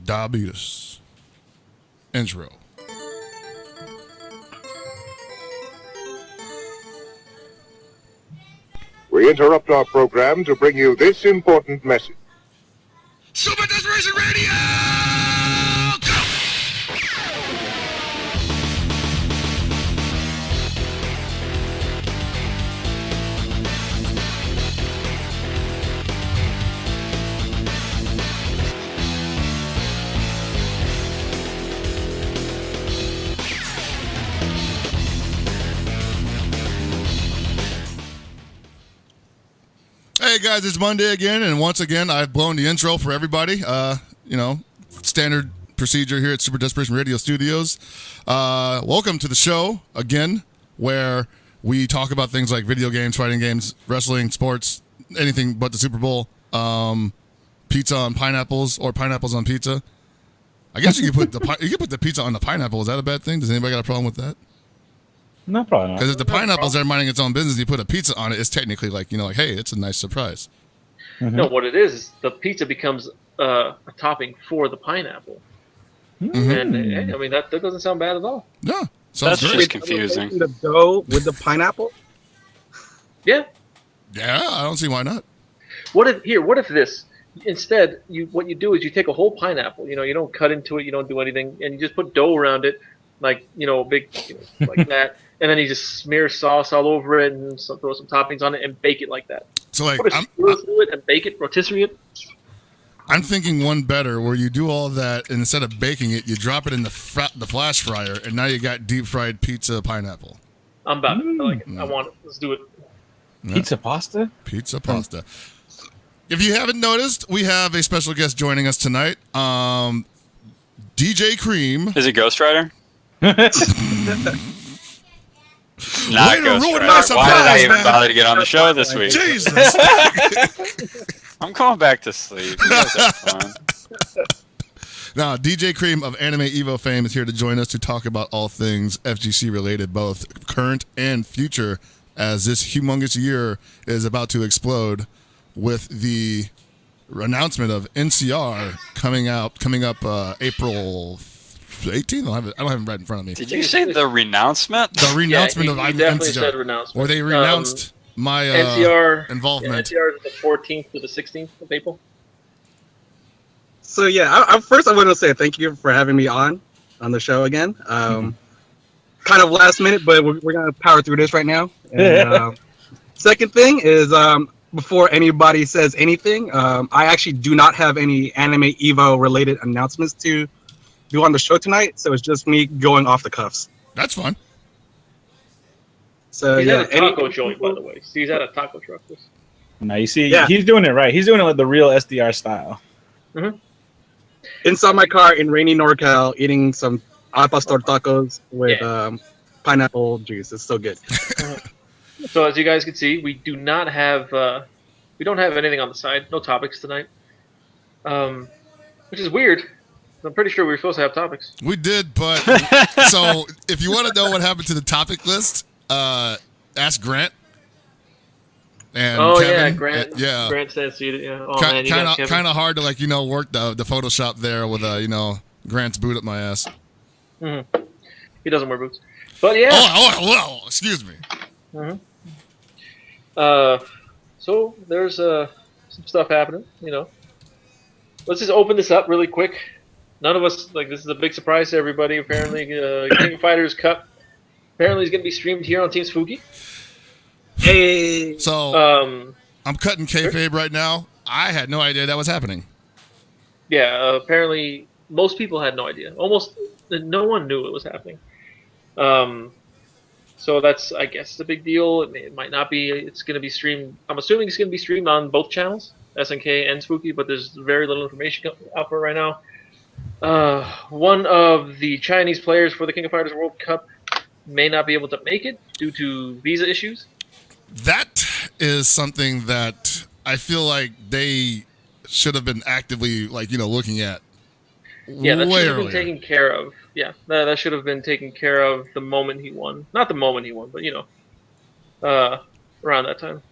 diabetes. Intro. We interrupt our program to bring you this important message. Super Desperation Radio! Go! Hey guys, it's Monday again, and once again, I've blown the intro for everybody. Standard procedure here at Super Desperation Radio Studios. Welcome to the show again, where we talk about things like video games, fighting games, wrestling, sports, anything but the Super Bowl. Pizza on pineapples or pineapples on pizza. I guess you could put the pizza on the pineapple. Is that a bad thing? Does anybody got a problem with that? No, probably not. Because if the pineapples are minding its own business, you put a pizza on it, it's technically like, hey, it's a nice surprise. Mm-hmm. No, what it is the pizza becomes a topping for the pineapple. Mm-hmm. And I mean, that doesn't sound bad at all. Yeah, sounds That's great. just confusing. The dough with the pineapple? Yeah. Yeah, I don't see why not. What if this instead what you do is you take a whole pineapple, you don't cut into it, you don't do anything, and you just put dough around it, like big like that, and then you just smear sauce all over it and throw some toppings on it and bake it like that. So like put a skewer through it and bake it, rotisserie it. I'm thinking one better, where you do all that, and instead of baking it, you drop it in the flash fryer, and now you got deep fried pizza pineapple. I'm about it. I like it. I want it. Let's do it. Yeah. Pizza pasta? Pizza pasta. If you haven't noticed, we have a special guest joining us tonight. DJ Cream. Is it Ghost Rider? Not Way to Ghost ruin Rider. my surprise, Why did I even man. bother to get on the show this week? Jesus. I'm going back to sleep. You guys have fun. Now, DJ Cream of Anime Evo fame is here to join us to talk about all things FGC related, both current and future, as this humongous year is about to explode with the announcement of NCR coming up April 18th. I don't have it right in front of me. Did you say the renouncement? The renouncement yeah, of you definitely NCR. said renouncement. Or they renounced my NCR involvement. Yeah, NCR is the 14th to the 16th of April. So yeah, first I want to say thank you for having me on the show again. Kind of last minute, but we're gonna power through this right now. And, second thing is, before anybody says anything, I actually do not have any Anime Evo related announcements to do on the show tonight, so it's just me going off the cuffs. That's fun. So He's yeah, at a taco joint, by the way. He's at a taco truck. Now you see, he's doing it right. He's doing it like the real SDR style. Mm-hmm. Inside my car in rainy NorCal, eating some al pastor tacos with pineapple juice. It's so good. So as you guys can see, we don't have anything on the side. No topics tonight, which is weird. I'm pretty sure we were supposed to have topics. We did, but so if you want to know what happened to the topic list, ask Grant. And Kevin. Grant. Yeah, Grant says seated. Yeah. Oh man, you got Kevin. Kind of hard to work the Photoshop there with Grant's boot up my ass. Mm-hmm. He doesn't wear boots, but yeah. Oh, excuse me. Mm-hmm. So there's some stuff happening. Let's just open this up really quick. None of us this is a big surprise to everybody. Apparently, King of Fighters Cup apparently is going to be streamed here on Team Spooky. Hey. So I'm cutting kayfabe right now. I had no idea that was happening. Yeah, apparently most people had no idea. Almost no one knew it was happening. So that's, I guess, the big deal. It might not be. It's going to be streamed. I'm assuming it's going to be streamed on both channels, SNK and Spooky, but there's very little information out for it right now. One of the Chinese players for the King of Fighters World Cup may not be able to make it due to visa issues. That is something that I feel like they should have been actively, looking at. Yeah, that way should have been earlier. taken care of. Yeah, that should have been taken care of the moment he won. Not the moment he won, but around that time.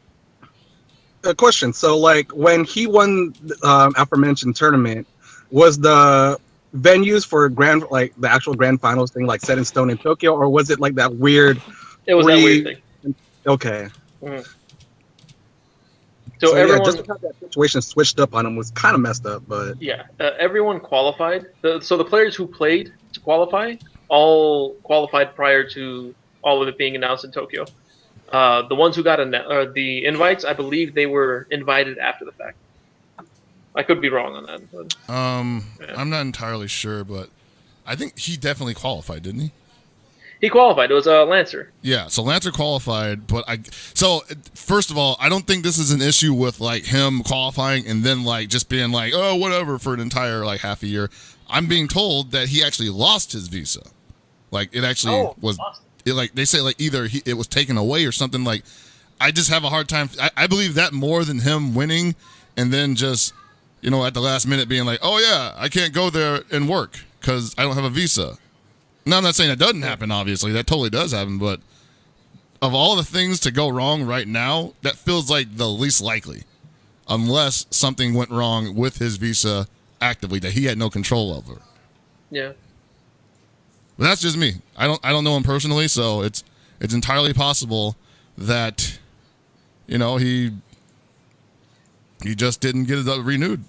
A question. So, when he won the aforementioned tournament, was the venues for the actual grand finals thing like set in stone in Tokyo, or was it like that weird? It was that weird thing. Okay. Mm-hmm. So everyone, just to have that situation switched up on them was kind of messed up, but everyone qualified. So the players who played to qualify all qualified prior to all of it being announced in Tokyo. The ones who got the invites, I believe they were invited after the fact. I could be wrong on that. But, I'm not entirely sure, but I think he definitely qualified, didn't he? He qualified. It was Lancer. Yeah, so Lancer qualified, but first of all, I don't think this is an issue with like him qualifying and then like just being like, oh, whatever for an entire like half a year. I'm being told that he actually lost his visa. Like it actually was, like they say, like either it was taken away or something. Like I just have a hard time. I believe that more than him winning and then just at the last minute being like, oh yeah, I can't go there and work because I don't have a visa. Now, I'm not saying that doesn't happen, obviously. That totally does happen, but of all the things to go wrong right now, that feels like the least likely. Unless something went wrong with his visa actively that he had no control over. Yeah. But that's just me. I don't know him personally, so it's entirely possible that, he just didn't get it renewed.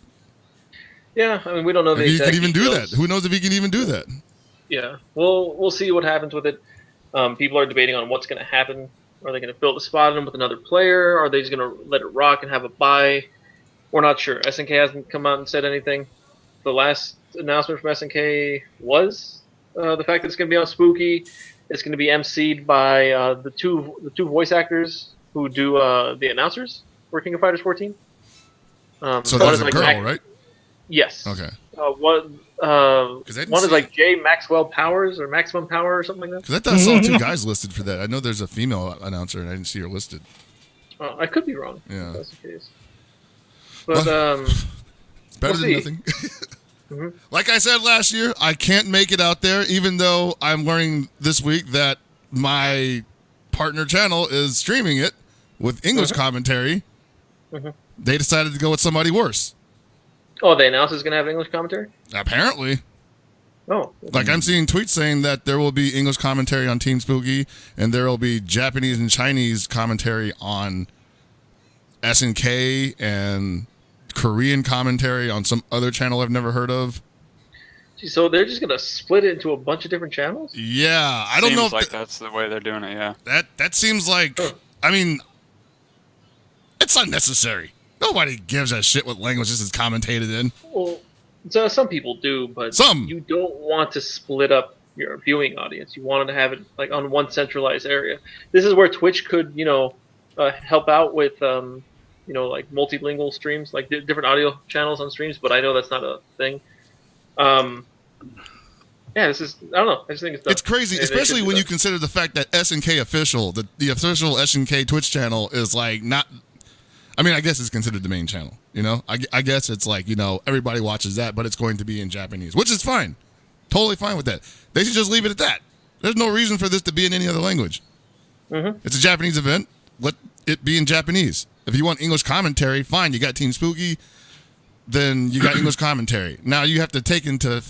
Yeah, I mean, we don't know the exact exact he can even details. do that. Who knows if he can even do that? Yeah, we'll see what happens with it. People are debating on what's going to happen. Are they going to fill the spot in with another player? Are they just going to let it rock and have a bye? We're not sure. SNK hasn't come out and said anything. The last announcement from SNK was the fact that it's going to be on Spooky. It's going to be emceed by the two voice actors who do the announcers for King of Fighters 14. So that's a girl, right? Yes. Okay. One is like J Maxwell Powers or Maximum Power or something like that. Because I thought I saw two guys listed for that. I know there's a female announcer and I didn't see her listed. I could be wrong. Yeah. If that's the case. But it's better than nothing. Mm-hmm. Like I said last year, I can't make it out there, even though I'm learning this week that my partner channel is streaming it with English commentary. Mm-hmm. They decided to go with somebody worse. Oh, they announced it's going to have English commentary? Apparently. Oh. Like I'm seeing tweets saying that there will be English commentary on Team Spooky and there will be Japanese and Chinese commentary on SNK and Korean commentary on some other channel I've never heard of. So they're just going to split it into a bunch of different channels? Yeah. I don't know if like that's the way they're doing it, yeah. That seems like, I mean, it's unnecessary. Nobody gives a shit what language this is commentated in. Well, so some people do, but you don't want to split up your viewing audience. You wanted to have it like on one centralized area. This is where Twitch could, help out with, like multilingual streams, like different audio channels on streams. But I know that's not a thing. This is, I don't know. I just think it's crazy, especially when you consider the fact that SNK official, the official SNK Twitch channel is like not. I mean, I guess it's considered the main channel, I guess it's like, everybody watches that, but it's going to be in Japanese, which is fine. Totally fine with that. They should just leave it at that. There's no reason for this to be in any other language. Mm-hmm. It's a Japanese event. Let it be in Japanese. If you want English commentary, fine. You got Team Spooky, then you got English commentary. Now you have to take into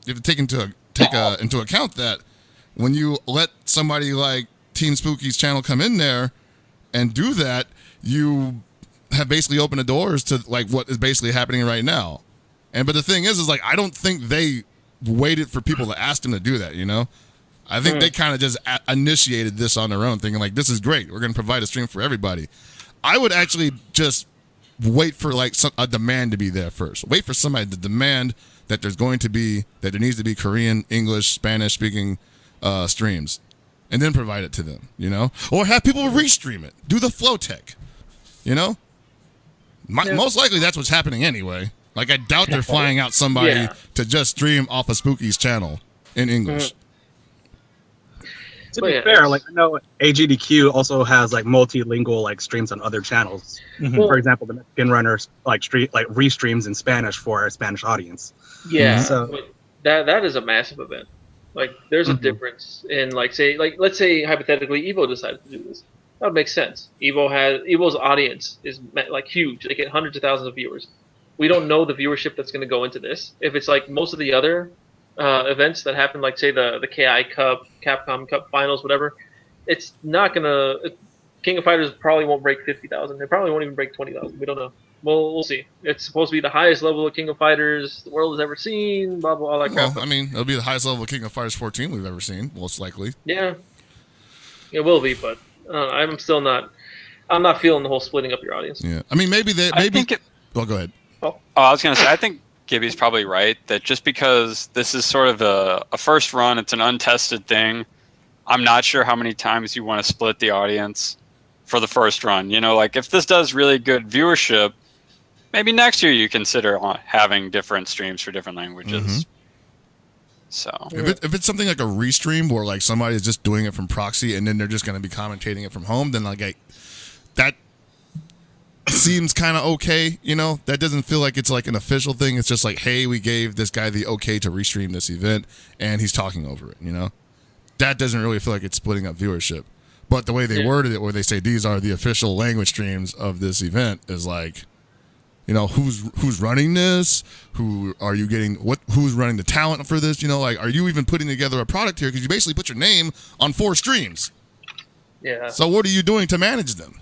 account that when you let somebody like Team Spooky's channel come in there and do that, you have basically opened the doors to like what is basically happening right now. But the thing is like I don't think they waited for people to ask them to do that, I think they kind of just initiated this on their own, thinking like, this is great. We're going to provide a stream for everybody. I would actually just wait for like a demand to be there first. Wait for somebody to demand that there needs to be Korean, English, Spanish speaking streams, and then provide it to them, or have people restream it. Do the flow tech, Most likely that's what's happening anyway. Like I doubt they're flying out somebody to just stream off of Spooky's channel in English. To be fair, like I know AGDQ also has like multilingual like streams on other channels. Mm-hmm. For example, the Mexican Runners like restreams in Spanish for a Spanish audience. Yeah, so that is a massive event. Like there's a difference in like let's say hypothetically Evo decided to do this. That would make sense. Evo's audience is like huge. They get hundreds of thousands of viewers. we don't know the viewership that's going to go into this. If it's like most of the other events that happen, like say the KI Cup, Capcom Cup Finals, whatever, it's not going to. King of Fighters probably won't break 50,000. They probably won't even break 20,000. We don't know. We'll see. It's supposed to be the highest level of King of Fighters the world has ever seen. Blah blah all that crap. Well, I mean, it'll be the highest level of King of Fighters 14 we've ever seen, most likely. Yeah, it will be, but I'm still not. I'm not feeling the whole splitting up your audience. Yeah, I mean, maybe they. I think well, go ahead. Oh, I was gonna say, I think Gibby's probably right that just because this is sort of a first run, it's an untested thing. I'm not sure how many times you want to split the audience for the first run. You know, like if this does really good viewership, maybe next year you consider having different streams for different languages. Mm-hmm. So if it's something like a restream where like somebody is just doing it from proxy and then they're just going to be commentating it from home, then like that seems kind of okay. You know, that doesn't feel like it's like an official thing. It's just like, hey, we gave this guy the okay to restream this event and he's talking over it. You know, that doesn't really feel like it's splitting up viewership. But the way they worded it, where they say these are the official language streams of this event, is like, you know, who's running this? Who are you getting? Who's running the talent for this? You know, like, are you even putting together a product here? Because you basically put your name on 4 streams. Yeah. So what are you doing to manage them?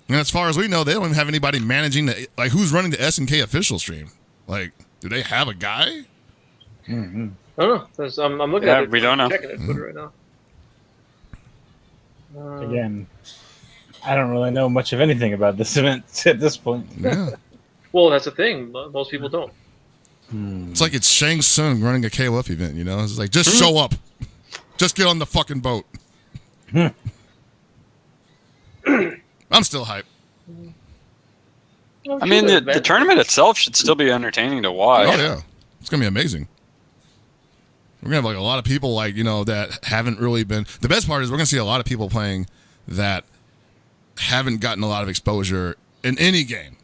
And as far as we know, they don't even have anybody managing like who's running the SNK official stream. Like, do they have a guy? Mm-hmm. I don't know. I'm looking at it. We don't know. I'm checking it Twitter right now. Again, I don't really know much of anything about this event at this point. Yeah. Well, that's the thing. Most people don't. It's like it's Shang Tsung running a KOF event, you know? It's like, just show up. Just get on the fucking boat. I'm still hyped. I mean, the tournament itself should still be entertaining to watch. Oh, yeah. It's going to be amazing. We're going to have like a lot of people like, you know, that haven't really been. The best part is we're going to see a lot of people playing that haven't gotten a lot of exposure in any game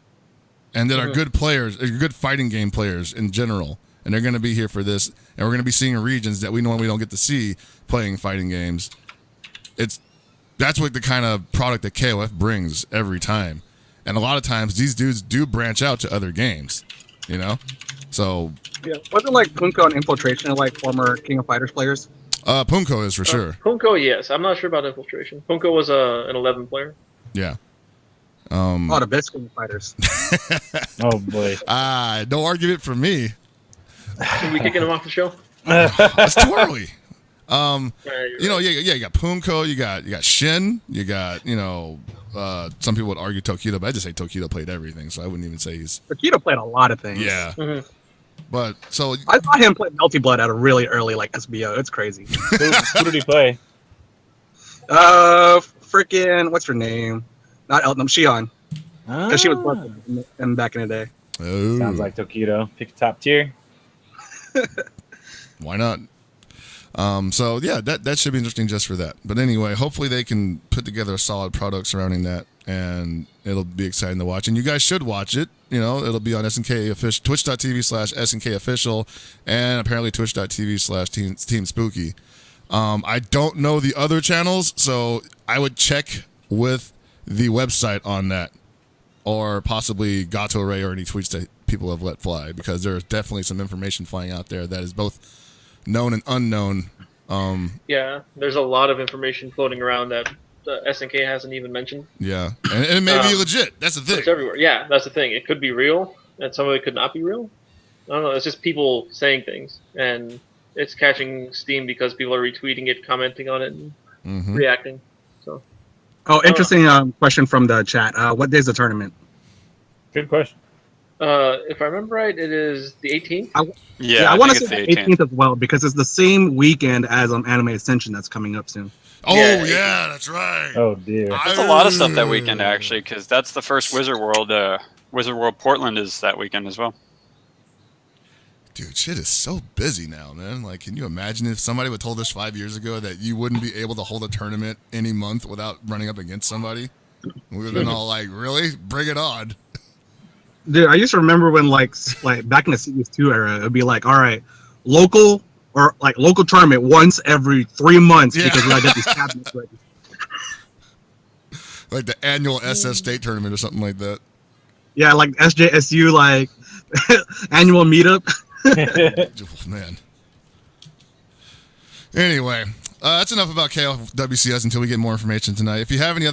and that are good players, good fighting game players in general. And they're going to be here for this. And we're going to be seeing regions that we normally don't get to see playing fighting games. That's what the kind of product that KOF brings every time. And a lot of times these dudes do branch out to other games, you know? So yeah, wasn't like Punko and Infiltration like former King of Fighters players? Punko is for sure. Punko, yes. I'm not sure about Infiltration. Punko was an 11 player. Yeah. The best King of Fighters. Oh boy. No argument from me. Are we kicking him off the show? It's too early. You know, you got Punko, you got Shin, you got, you know, some people would argue Tokido, but I just say Tokido played everything, so I wouldn't even say he's. Tokido played a lot of things. Yeah. Mm-hmm. But so I saw him play Melty Blood at a really early like SBO. It's crazy. Who did he play? Freaking what's her name? Not Elton, Shion. Because she was in back in the day. Oh. Sounds like Tokido. Pick top tier. Why not? So yeah, that should be interesting just for that. But anyway, hopefully they can put together a solid product surrounding that, and it'll be exciting to watch. And you guys should watch it. You know, it'll be on SNK official, twitch.tv/SNK official, and apparently twitch.tv/Team Spooky. I don't know the other channels, so I would check with the website on that, or possibly Gato Ray or any tweets that people have let fly, because there's definitely some information flying out there that is both known and unknown. Yeah, there's a lot of information floating around that SNK hasn't even mentioned. Yeah, and it may be legit. That's the thing. It's everywhere. Yeah, that's the thing. It could be real, and some of it could not be real. I don't know. It's just people saying things, and it's catching steam because people are retweeting it, commenting on it, and reacting. So. Oh, interesting question from the chat. What day is the tournament? Good question. If I remember right, it is the 18th. I want to say the 18th as well, because it's the same weekend as Anime Ascension that's coming up soon. Oh, yeah, that's right. Oh, dear. That's a lot of stuff that weekend, actually, because that's the first Wizard World. Wizard World Portland is that weekend as well. Dude, shit is so busy now, man. Like, can you imagine if somebody would told us 5 years ago that you wouldn't be able to hold a tournament any month without running up against somebody? We would have been all like, really? Bring it on. Dude, I used to remember when like back in the CS2 era, it'd be like, all right, local tournament once every 3 months because we gotta get these cabinets ready. Like the annual SS State tournament or something like that. Yeah, like SJSU like annual meetup. Oh, man. Anyway, that's enough about KLWCS until we get more information tonight. If you have any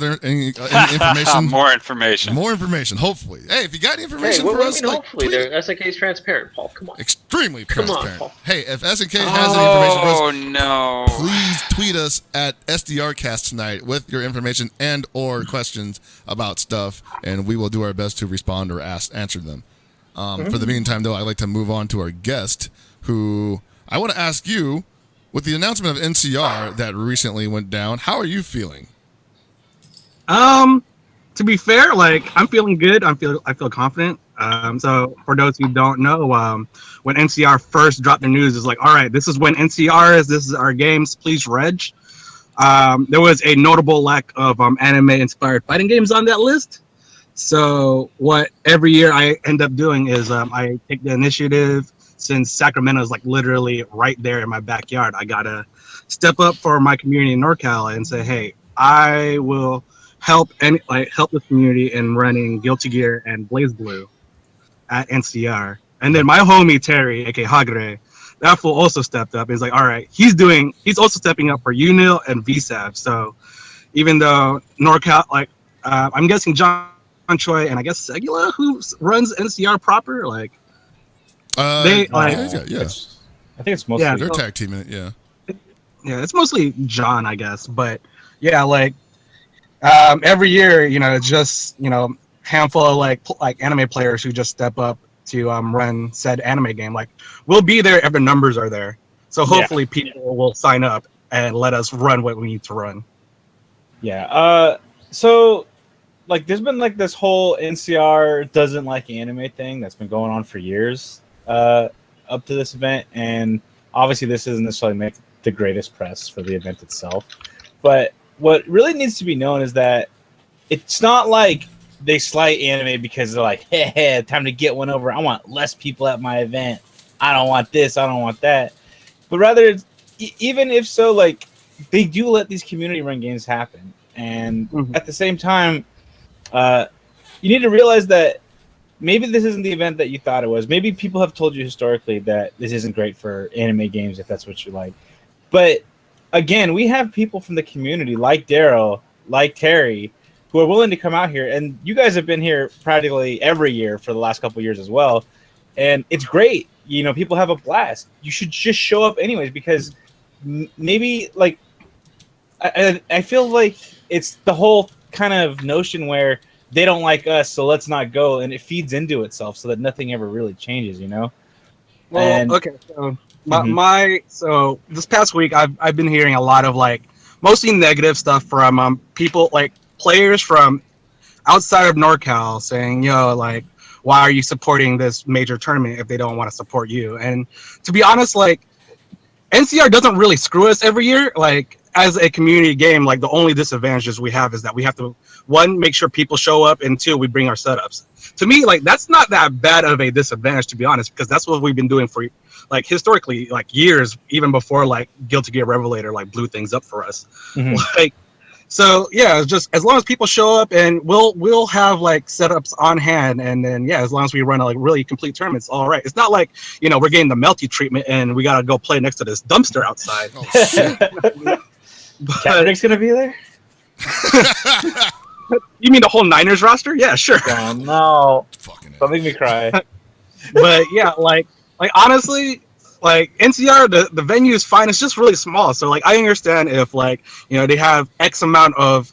information, More information. more information, hopefully. Hey, if you got any information Hey, for what us, do you mean? like, Hopefully, please. SNK is transparent, Paul. Come on. Extremely Come on, transparent. Paul. Hey, if SNK has any information for us, Oh no! please tweet us at SDRcast tonight with your information and or questions about stuff, and we will do our best to respond or answer them. For the meantime, though, I'd like to move on to our guest, who I want to ask you, with the announcement of NCR that recently went down, how are you feeling? To be fair, like I'm feeling good. I feel confident. So for those who don't know, when NCR first dropped the news, it's like, all right, this is when NCR is. This is our games. Please reg. There was a notable lack of anime-inspired fighting games on that list. So what every year I end up doing is I take the initiative. Since Sacramento is like literally right there in my backyard, I gotta step up for my community in NorCal and say, hey, I will help the community in running Guilty Gear and Blaze Blue at NCR. And then my homie Terry, aka Hagre, that fool also stepped up. He's like, all right, he's also stepping up for UNIL and VSAV. So even though NorCal, I'm guessing John Choi and I guess Segula, who runs NCR proper, like they yeah. I think it's mostly. Yeah. They're tag teaming it, yeah. Yeah, it's mostly John, I guess. But yeah, like every year, it's just handful of like anime players who just step up to run said anime game. Like we'll be there if the numbers are there. So hopefully people will sign up and let us run what we need to run. Yeah. So like there's been like this whole NCR doesn't like anime thing that's been going on for years up to this event, and obviously this doesn't necessarily make the greatest press for the event itself. But what really needs to be known is that it's not like they slight anime because they're like, hey, time to get one over. I want less people at my event. I don't want this. I don't want that. But rather, even if so, like they do let these community run games happen. And at the same time, you need to realize that maybe this isn't the event that you thought it was. Maybe people have told you historically that this isn't great for anime games if that's what you like. But again, we have people from the community like Daryl, like Terry, who are willing to come out here. And you guys have been here practically every year for the last couple of years as well. And it's great. People have a blast. You should just show up anyways, because maybe like I feel like it's the whole kind of notion where they don't like us, so let's not go, and it feeds into itself so that nothing ever really changes, Well, okay, so so this past week I've been hearing a lot of like mostly negative stuff from people like players from outside of NorCal saying, like, why are you supporting this major tournament if they don't want to support you? And to be honest, like NCR doesn't really screw us every year. Like as a community game, like the only disadvantages we have is that we have to, one, make sure people show up, and two, we bring our setups. To me, like that's not that bad of a disadvantage, to be honest, because that's what we've been doing for like historically, like years, even before like Guilty Gear Revelator like blew things up for us. Like, so yeah, just as long as people show up, and we'll have like setups on hand, and then as long as we run a like really complete tournament, it's all right. It's not like we're getting the melty treatment and we gotta go play next to this dumpster outside. Oh, shit. Kaepernick's gonna be there? You mean the whole Niners roster? Yeah, sure. Oh, no. Fucking Don't make me cry. But yeah, like honestly, like NCR, the venue is fine. It's just really small. So like I understand if like they have X amount of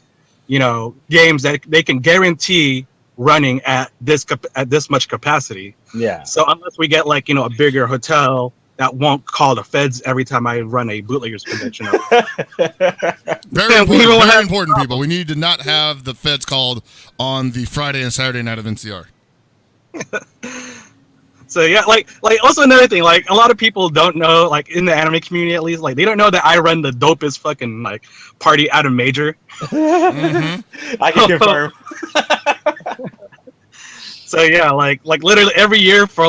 games that they can guarantee running at this much capacity. Yeah. So unless we get like a bigger hotel that won't call the feds every time I run a bootleggers convention. Very important, people. We need to not have the feds called on the Friday and Saturday night of NCR. So yeah, like also another thing, like a lot of people don't know, like in the anime community at least, like they don't know that I run the dopest fucking like party out of Major. I can confirm. So yeah, like literally every year for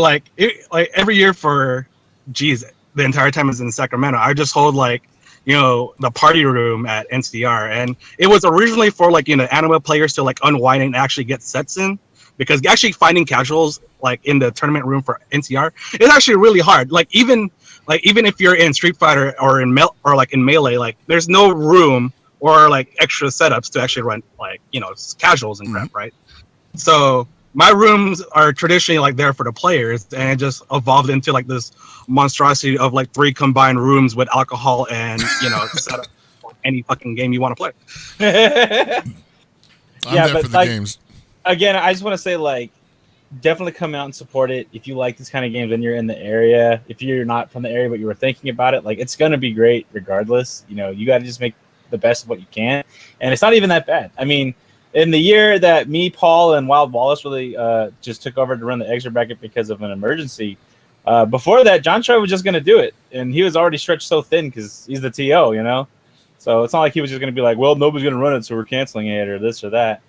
geez, the entire time I was in Sacramento, I just hold like the party room at NCR, and it was originally for like anime players to like unwind and actually get sets in. because actually finding casuals like in the tournament room for NCR is actually really hard. Like even if you're in Street Fighter or in in Melee, like there's no room or like extra setups to actually run like casuals and crap, right? So my rooms are traditionally like there for the players, and it just evolved into like this monstrosity of like 3 combined rooms with alcohol and setup for any fucking game you want to play. I'm there for the games. Again, I just want to say, like, definitely come out and support it if you like this kind of games and you're in the area. If you're not from the area but you were thinking about it, like, it's gonna be great regardless. You got to just make the best of what you can, and it's not even that bad. I mean, in the year that me, Paul, and Wild Wallace really just took over to run the extra bracket because of an emergency, before that, John Choi was just going to do it, and he was already stretched so thin because he's the TO, So it's not like he was just going to be like, well, nobody's going to run it, so we're canceling it or this or that.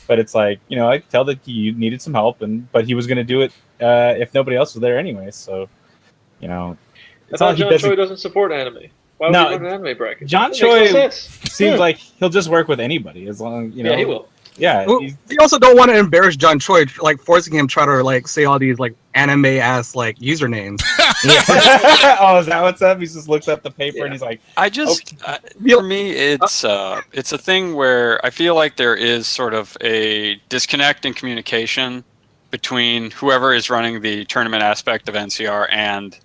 But it's like, I could tell that he needed some help, but he was going to do it if nobody else was there anyway. So, it's I thought John Choi doesn't support anime. Why would he run an anime bracket? John Choi seems like he'll just work with anybody as long, Yeah, he will. Yeah. Well, we also don't want to embarrass John Choi, like forcing him try to like say all these like anime ass like usernames. Oh, is that what's up? He just looks at the paper and he's like, for me, it's a thing where I feel like there is sort of a disconnect in communication between whoever is running the tournament aspect of NCR and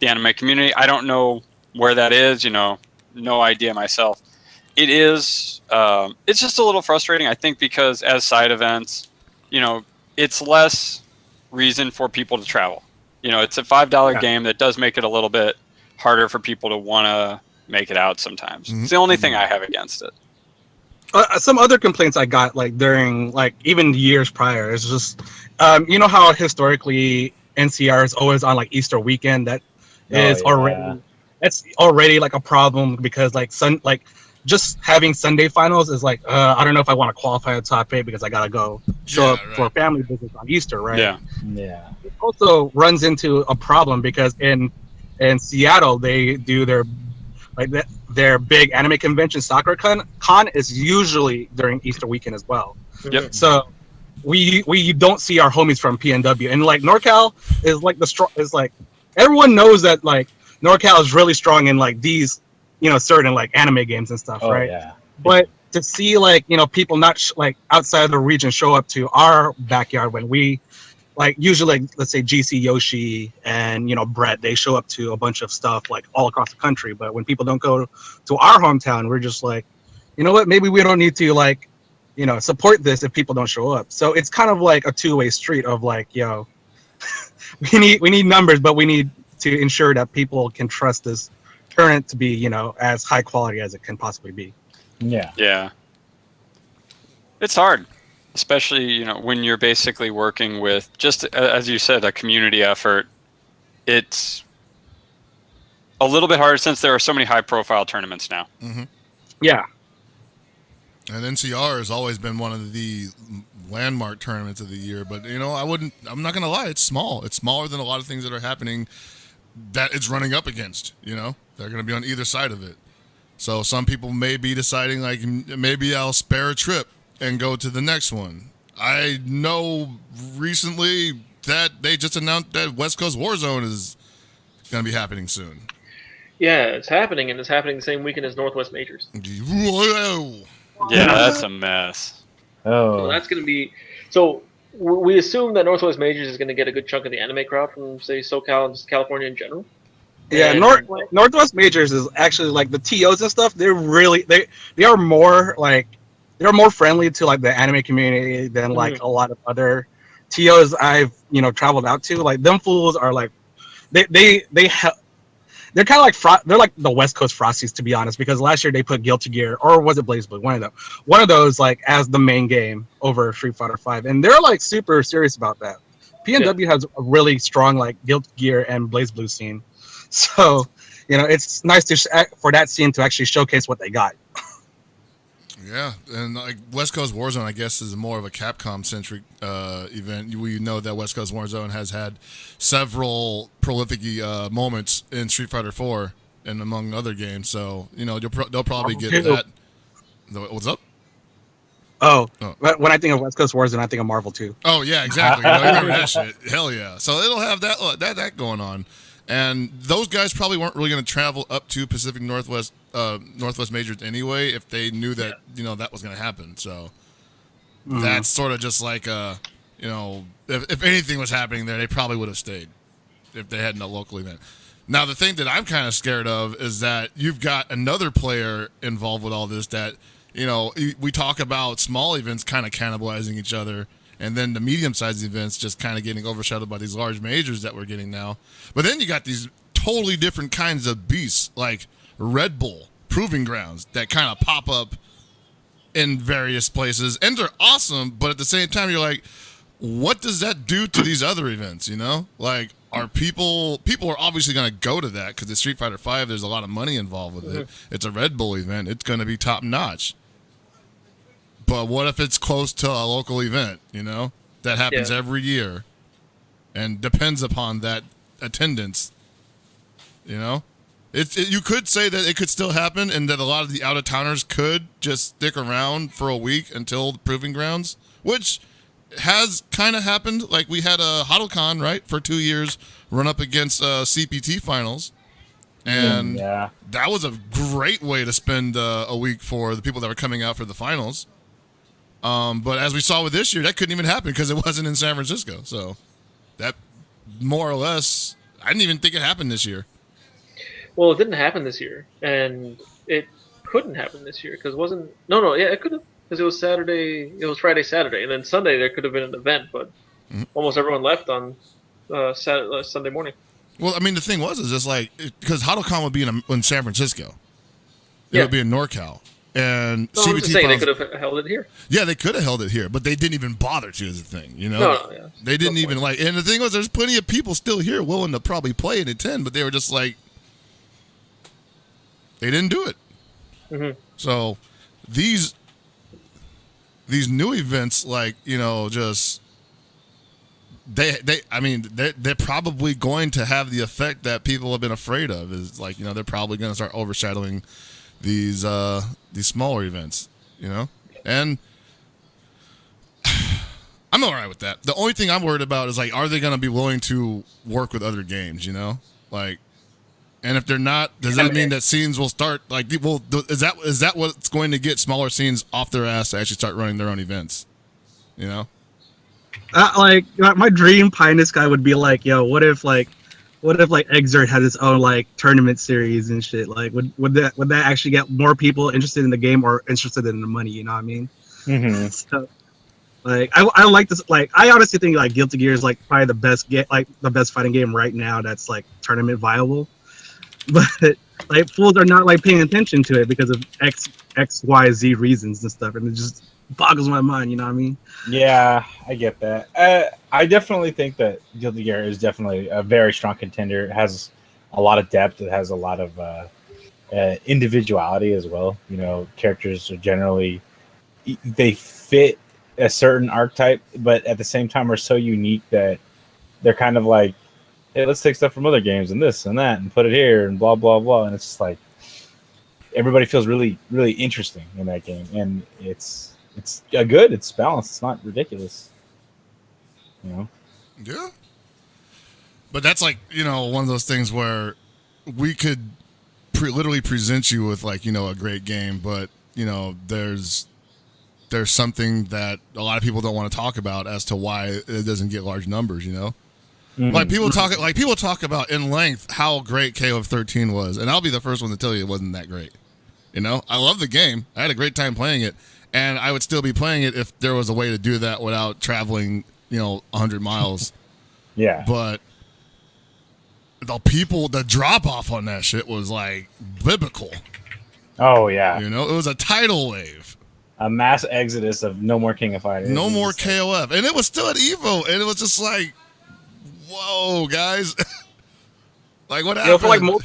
the anime community. I don't know where that is, no idea myself. It is, it's just a little frustrating, I think, because as side events, it's less reason for people to travel. It's a $5 game that does make it a little bit harder for people to want to make it out sometimes. Mm-hmm. It's the only thing I have against it. Some other complaints I got like during like even years prior is just, how historically NCR is always on like Easter weekend. It's already like a problem because just having Sunday finals is like, I don't know if I want to qualify at top 8 because I gotta go show up for family visits on Easter, right? Yeah. It also runs into a problem because in Seattle they do their big anime convention, Sakura Con is usually during Easter weekend as well. Yep. So we don't see our homies from PNW, and like NorCal is like is like everyone knows that like NorCal is really strong in like these certain like anime games and stuff, right? Yeah. But to see like people not like outside of the region show up to our backyard when we like usually like, let's say GC Yoshi and Brett, they show up to a bunch of stuff like all across the country, but when people don't go to our hometown, we're just like, what, maybe we don't need to like support this if people don't show up. So it's kind of like a two-way street of like, we need numbers, but we need to ensure that people can trust this tournament to be as high quality as it can possibly be. Yeah, it's hard, especially when you're basically working with, just as you said, a community effort. It's a little bit harder since there are so many high profile tournaments now. Mm-hmm. Yeah, and NCR has always been one of the landmark tournaments of the year, but I'm not gonna lie, it's small. It's smaller than a lot of things that are happening that it's running up against. They're going to be on either side of it. So some people may be deciding, like, maybe I'll spare a trip and go to the next one. I know recently that they just announced that West Coast Warzone is going to be happening soon. Yeah, it's happening, and it's happening the same weekend as Northwest Majors. Whoa. Yeah, that's a mess. So that's going to be... So we assume that Northwest Majors is going to get a good chunk of the anime crowd from, say, SoCal and just California in general. Yeah, Northwest Majors is actually like the TOs and stuff. They're really they are more like they're more friendly to like the anime community than like a lot of other TOs I've traveled out to. Like them fools are like they're kind of like they're like the West Coast Frosties, to be honest, because last year they put Guilty Gear, or was it BlazBlue? One of those like as the main game over Street Fighter 5, and they're like super serious about that. PNW has a really strong like Guilty Gear and BlazBlue scene. So, it's nice for that scene to actually showcase what they got. Yeah, and like West Coast Warzone, I guess, is more of a Capcom-centric event. We know that West Coast Warzone has had several prolific moments in Street Fighter 4 and among other games. So, they'll probably get that. What's up? Oh, Oh. when I think of West Coast Wars, then I think of Marvel too. Oh yeah, exactly. You remember that shit? Hell yeah. So it'll have that going on, and those guys probably weren't really going to travel up to Pacific Northwest majors anyway if they knew that that was going to happen. So that's sort of just like if anything was happening there, they probably would have stayed if they hadn't a local event. Now the thing that I'm kind of scared of is that you've got another player involved with all this that. We talk about small events kind of cannibalizing each other, and then the medium-sized events just kind of getting overshadowed by these large majors that we're getting now. But then you got these totally different kinds of beasts, like Red Bull Proving Grounds, that kind of pop up in various places, and they're awesome. But at the same time, you're like, what does that do to these other events? Like, are people are obviously going to go to that because the Street Fighter V, there's a lot of money involved with it. It's a Red Bull event. It's going to be top notch. But what if it's close to a local event, that happens every year and depends upon that attendance, You could say that it could still happen and that a lot of the out-of-towners could just stick around for a week until the Proving Grounds, which has kind of happened. Like we had a HuddleCon, right, for 2 years, run up against CPT finals. And that was a great way to spend a week for the people that were coming out for the finals. But as we saw with this year, that couldn't even happen because it wasn't in San Francisco. So that more or less, I didn't even think it happened this year. Well, it didn't happen this year, and it couldn't happen this year because it wasn't. It could have because it was Saturday. It was Friday, Saturday, and then Sunday there could have been an event, but almost everyone left on Sunday morning. Well, I mean, the thing is just like because HuddleCon would be in San Francisco, it would be in NorCal. And CBT I'm just saying they could have held it here. Yeah, they could have held it here, but they didn't even bother to. Is the thing, They didn't even like. And the thing was, there's plenty of people still here willing to probably play and attend, but they were just like, they didn't do it. Mm-hmm. So these new events, like just they're probably going to have the effect that people have been afraid of. Is like they're probably going to start overshadowing these smaller events, and I'm all right with that. The only thing I'm worried about is like, are they going to be willing to work with other games, like, and if they're not, does that mean that scenes will start like, well, is that what's going to get smaller scenes off their ass to actually start running their own events, Like my dream pie in the sky would be like, what if Exert had its own like tournament series and shit? Like, would that actually get more people interested in the game or interested in the money? You know what I mean? Mm-hmm. So, like, I like this. Like, I honestly think like Guilty Gear is like probably the best fighting game right now that's like tournament viable. But like fools are not like paying attention to it because of X, Y, Z reasons and stuff, and it just boggles my mind. You know what I mean? Yeah, I get that. I definitely think that Guilty Gear is definitely a very strong contender. It has a lot of depth. It has a lot of individuality as well. Characters are generally they fit a certain archetype, but at the same time are so unique that they're kind of like, hey, let's take stuff from other games and this and that and put it here and blah blah blah. And it's just like everybody feels really really interesting in that game, and it's good. It's balanced. It's not ridiculous. Yeah. But that's like, one of those things where we could literally present you with like, a great game, but, there's something that a lot of people don't want to talk about as to why it doesn't get large numbers, Mm-hmm. Like people talk about in length how great KOF 13 was, and I'll be the first one to tell you it wasn't that great. I love the game. I had a great time playing it. And I would still be playing it if there was a way to do that without traveling, 100 miles. Yeah. But the drop off on that shit was like biblical. Oh, yeah. It was a tidal wave. A mass exodus of no more King of Fighters. No more KOF. And it was still at EVO. And it was just like, whoa, guys. Like, what happened?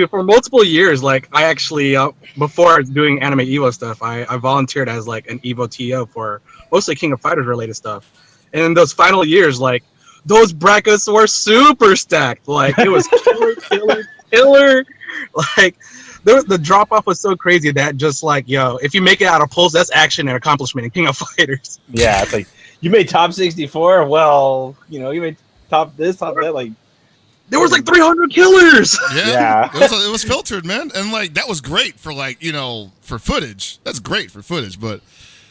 For multiple years, like I actually before doing anime Evo stuff, I volunteered as like an Evo TO for mostly King of Fighters related stuff. And in those final years, like those brackets were super stacked. Like it was killer. Like the drop off was so crazy that just like, yo, if you make it out of Pulse, that's action and accomplishment in King of Fighters. Yeah, it's like you made top 64. Well, you know, you made top this, top that. Like There was like 300 killers. Yeah. It was filtered, man, and like that was great for like for footage. That's great for footage, but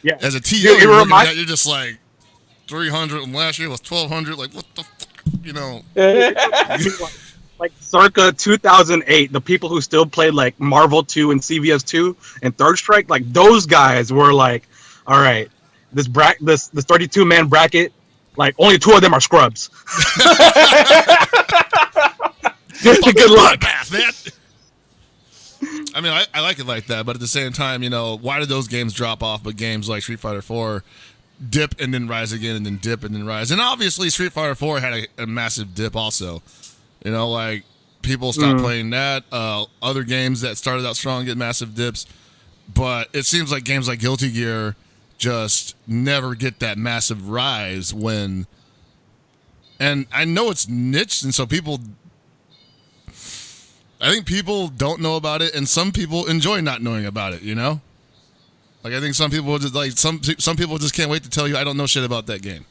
Yeah. as a TO, Dude, you're just like 300, and last year was 1,200. Like what the fuck, Like circa 2008, the people who still played like Marvel 2 and CVS 2 and Third Strike, like those guys were like, all right, this 32-man bracket, like only 2 of them are scrubs. Good luck, man. I mean, I like it like that, but at the same time, why did those games drop off? But games like Street Fighter 4 dip and then rise again, and then dip and then rise, and obviously Street Fighter 4 had a massive dip also. Like people stopped playing that. Other games that started out strong get massive dips, but it seems like games like Guilty Gear just never get that massive rise when. And I know it's niche, and so I think people don't know about it, and some people enjoy not knowing about it. Like I think some people just some people just can't wait to tell you I don't know shit about that game,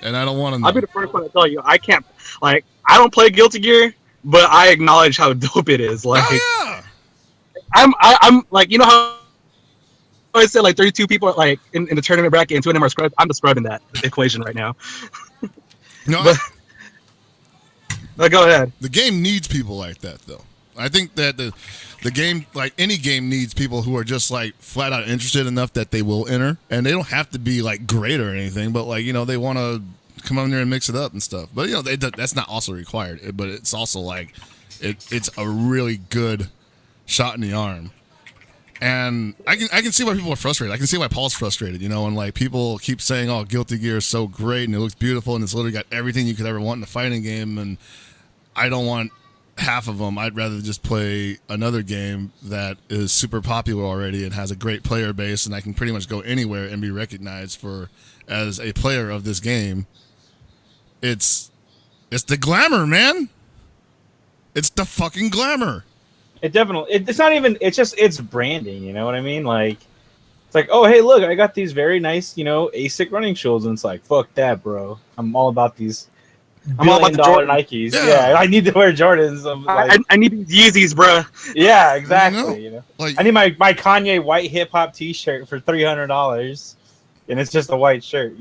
and I don't want to know. I'll be the first one to tell you I can't. Like I don't play Guilty Gear, but I acknowledge how dope it is. Like I'm like how I said like 32 people like in the tournament bracket and 2 of them are scrubs. I'm the scrub in that equation right now. No, but go ahead. The game needs people like that, though. I think that the game, like any game, needs people who are just like flat out interested enough that they will enter, and they don't have to be like great or anything, but like they want to come on there and mix it up and stuff. But that's not also required. But it's also like it's a really good shot in the arm. And I can see why people are frustrated. I can see why Paul's frustrated, and like people keep saying, "Oh, Guilty Gear is so great and it looks beautiful and it's literally got everything you could ever want in a fighting game." And I don't want half of them. I'd rather just play another game that is super popular already and has a great player base, and I can pretty much go anywhere and be recognized as a player of this game. It's the glamour, man. It's the fucking glamour. It definitely. It's not even. It's just. It's branding. You know what I mean? Like, it's like, oh hey, look, I got these very nice, ASIC running shoes, and it's like, fuck that, bro. I'm all about these. I'm all about the Jordan Nikes. Yeah, I need to wear Jordans. I need these Yeezys, bro. Yeah, exactly. Like I need my Kanye white hip hop T-shirt for $300, and it's just a white shirt.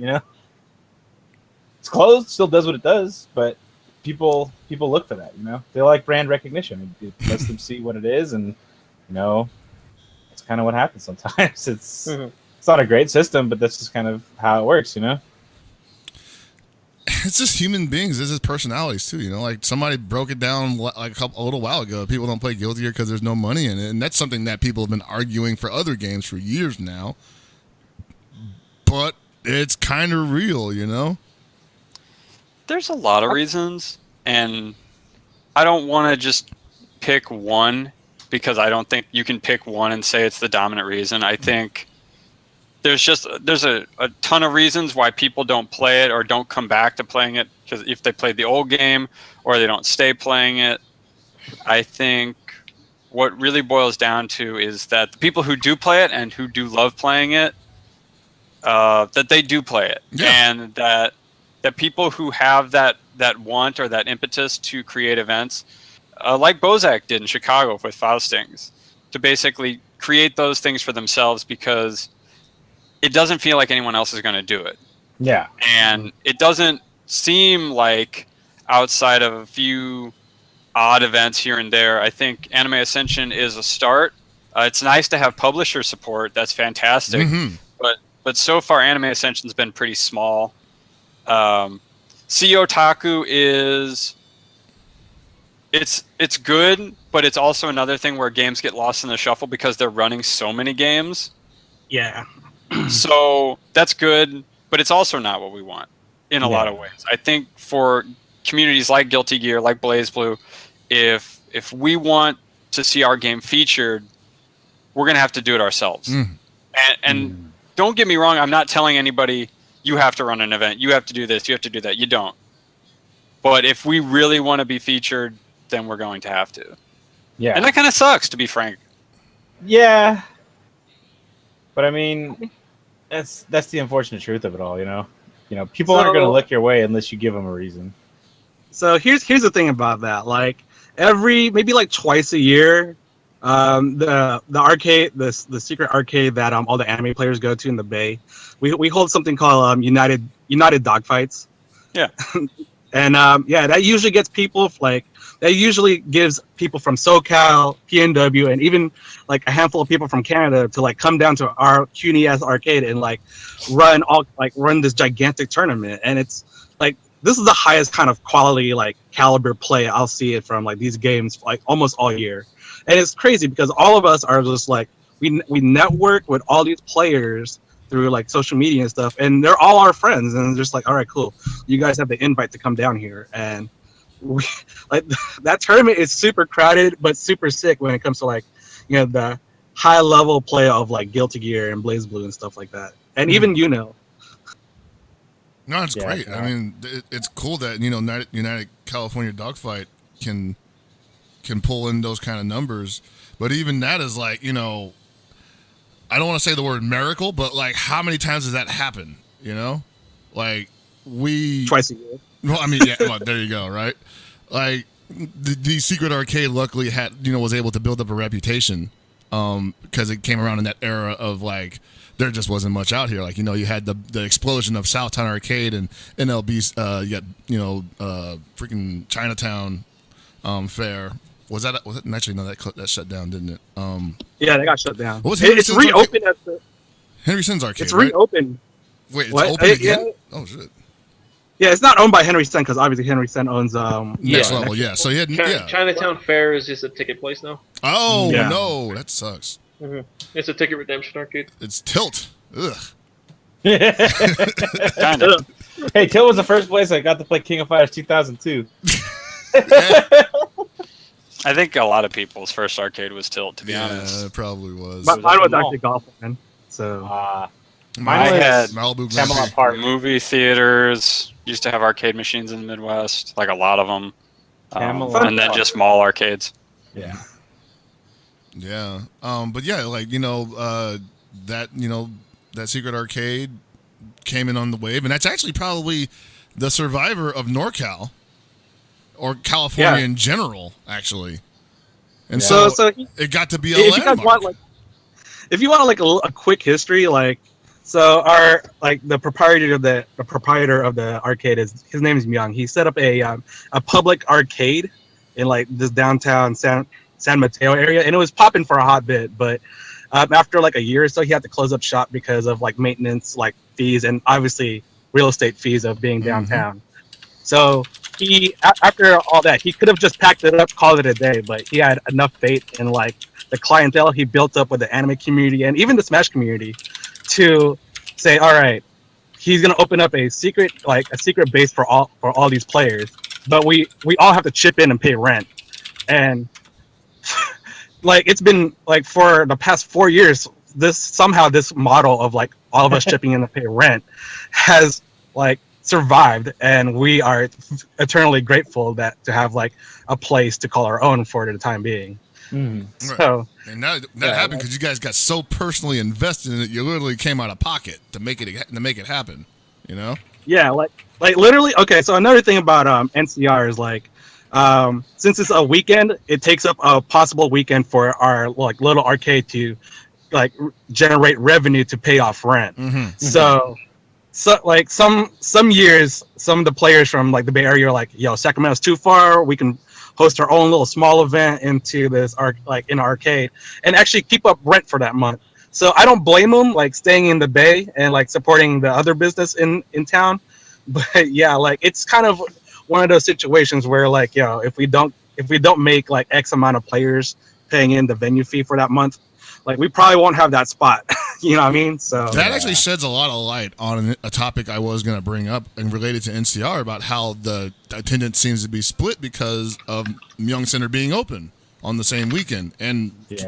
It's closed, still does what it does, but people look for that. They like brand recognition. It lets them see what it is, and it's kind of what happens sometimes. It's not a great system, but that's just kind of how it works. It's just human beings. This is personalities too. Like somebody broke it down like a little while ago. People don't play Guilty Gear because there's no money in it, and that's something that people have been arguing for other games for years now. But it's kind of real, There's a lot of reasons, and I don't want to just pick one because I don't think you can pick one and say it's the dominant reason. I think there's a ton of reasons why people don't play it or don't come back to playing it, because if they played the old game or they don't stay playing it. I think what really boils down to is that the people who do play it and who do love playing it, that they do play it, and that people who have that want or that impetus to create events, like Bozak did in Chicago with Faustings, to basically create those things for themselves because it doesn't feel like anyone else is going to do it. Yeah. And it doesn't seem like, outside of a few odd events here and there, I think Anime Ascension is a start. It's nice to have publisher support. That's fantastic. Mm-hmm. But so far, Anime Ascension's been pretty small. CEO Otaku is... It's good, but it's also another thing where games get lost in the shuffle because they're running so many games. Yeah. So that's good, but it's also not what we want in a lot of ways. I think for communities like Guilty Gear, like BlazBlue, if we want to see our game featured, we're going to have to do it ourselves. And don't get me wrong, I'm not telling anybody you have to run an event, you have to do this, you have to do that. You don't. But if we really want to be featured, then we're going to have to. Yeah. And that kind of sucks, to be frank. Yeah, but I mean, that's the unfortunate truth of it all. You know, people aren't going to look your way unless you give them a reason. So here's the thing about that. Like maybe like twice a year, the arcade, the secret arcade that all the anime players go to in the Bay, we hold something called United Dogfights. Yeah. And yeah, that usually gets people that usually gives people from SoCal, PNW, and even like a handful of people from Canada to like come down to our CUNY arcade and like run this gigantic tournament. And it's like this is the highest kind of quality like caliber play I'll see it from like these games like almost all year. And it's crazy because all of us are just like we network with all these players through like social media and stuff, and they're all our friends, and just like, all right, cool, you guys have the invite to come down here. And we like that tournament is super crowded but super sick when it comes to like, you know, the high level play of like Guilty Gear and Blaze Blue and stuff like that, and even No, it's great. I mean, it's cool that United California Dogfight can pull in those kind of numbers, but even that is like, you know, I don't want to say the word miracle, but like how many times does that happen? You know, like twice a year. Well, I mean, yeah, well, there you go, right? Like the secret arcade luckily was able to build up a reputation because it came around in that era of like there just wasn't much out here. Like, you know, you had the explosion of Southtown Arcade and NLB, freaking Chinatown Fair. Was it actually no, that shut down, didn't it? Yeah, they got shut down. What was it's reopened at the Henry Sen's arcade. It's reopened. Wait, it's open again? Yeah. Oh shit. Yeah, it's not owned by Henry Sen because obviously Henry Sen owns Next Level. Yeah, so he had Chinatown Fair is just a ticket place now. Oh no, that sucks. Mm-hmm. It's a ticket redemption arcade. It's Tilt. Ugh. Kinda. Hey, Tilt was the first place I got to play King of Fighters 2002. I think a lot of people's first arcade was Tilt, to be honest. Yeah, it probably was. But mine was actually golf, man. So mine had Malibu Camelot Park. Movie theaters used to have arcade machines in the Midwest, like a lot of them, and then just mall arcades. Yeah. Yeah. But yeah, like, you know, that secret arcade came in on the wave, and that's actually probably the survivor of NorCal or California in general, actually. And so it got to be a landmark. If you want like a quick history, like, so our the proprietor of the arcade his name is Myung. He set up a public arcade in like this downtown San Mateo area, and it was popping for a hot bit. But after like a year or so, he had to close up shop because of like maintenance, like fees, and obviously real estate fees of being downtown. So he, after all that, he could have just packed it up, called it a day. But he had enough faith in like the clientele he built up with the anime community and even the Smash community to say, all right, he's gonna open up a secret base for all these players, but we all have to chip in and pay rent. And like it's been like for the past 4 years, this model of like all of us chipping in to pay rent has like survived, and we are eternally grateful to have like a place to call our own for the time being. So, and that happened because you guys got so personally invested in it, you literally came out of pocket to make it happen. You know? Yeah, like literally. Okay, so another thing about NCR is like, since it's a weekend, it takes up a possible weekend for our like little arcade to like generate revenue to pay off rent. So like some years, some of the players from like the Bay Area are like, yo, Sacramento's too far. We can host our own little small event into this in arcade and actually keep up rent for that month. So I don't blame them, like staying in the Bay and like supporting the other business in town. But yeah, like it's kind of one of those situations where like, you know, if we don't make like X amount of players paying in the venue fee for that month, like we probably won't have that spot. You know what I mean? So that actually sheds a lot of light on a topic I was going to bring up and related to NCR about how the attendance seems to be split because of Myung Center being open on the same weekend. And it's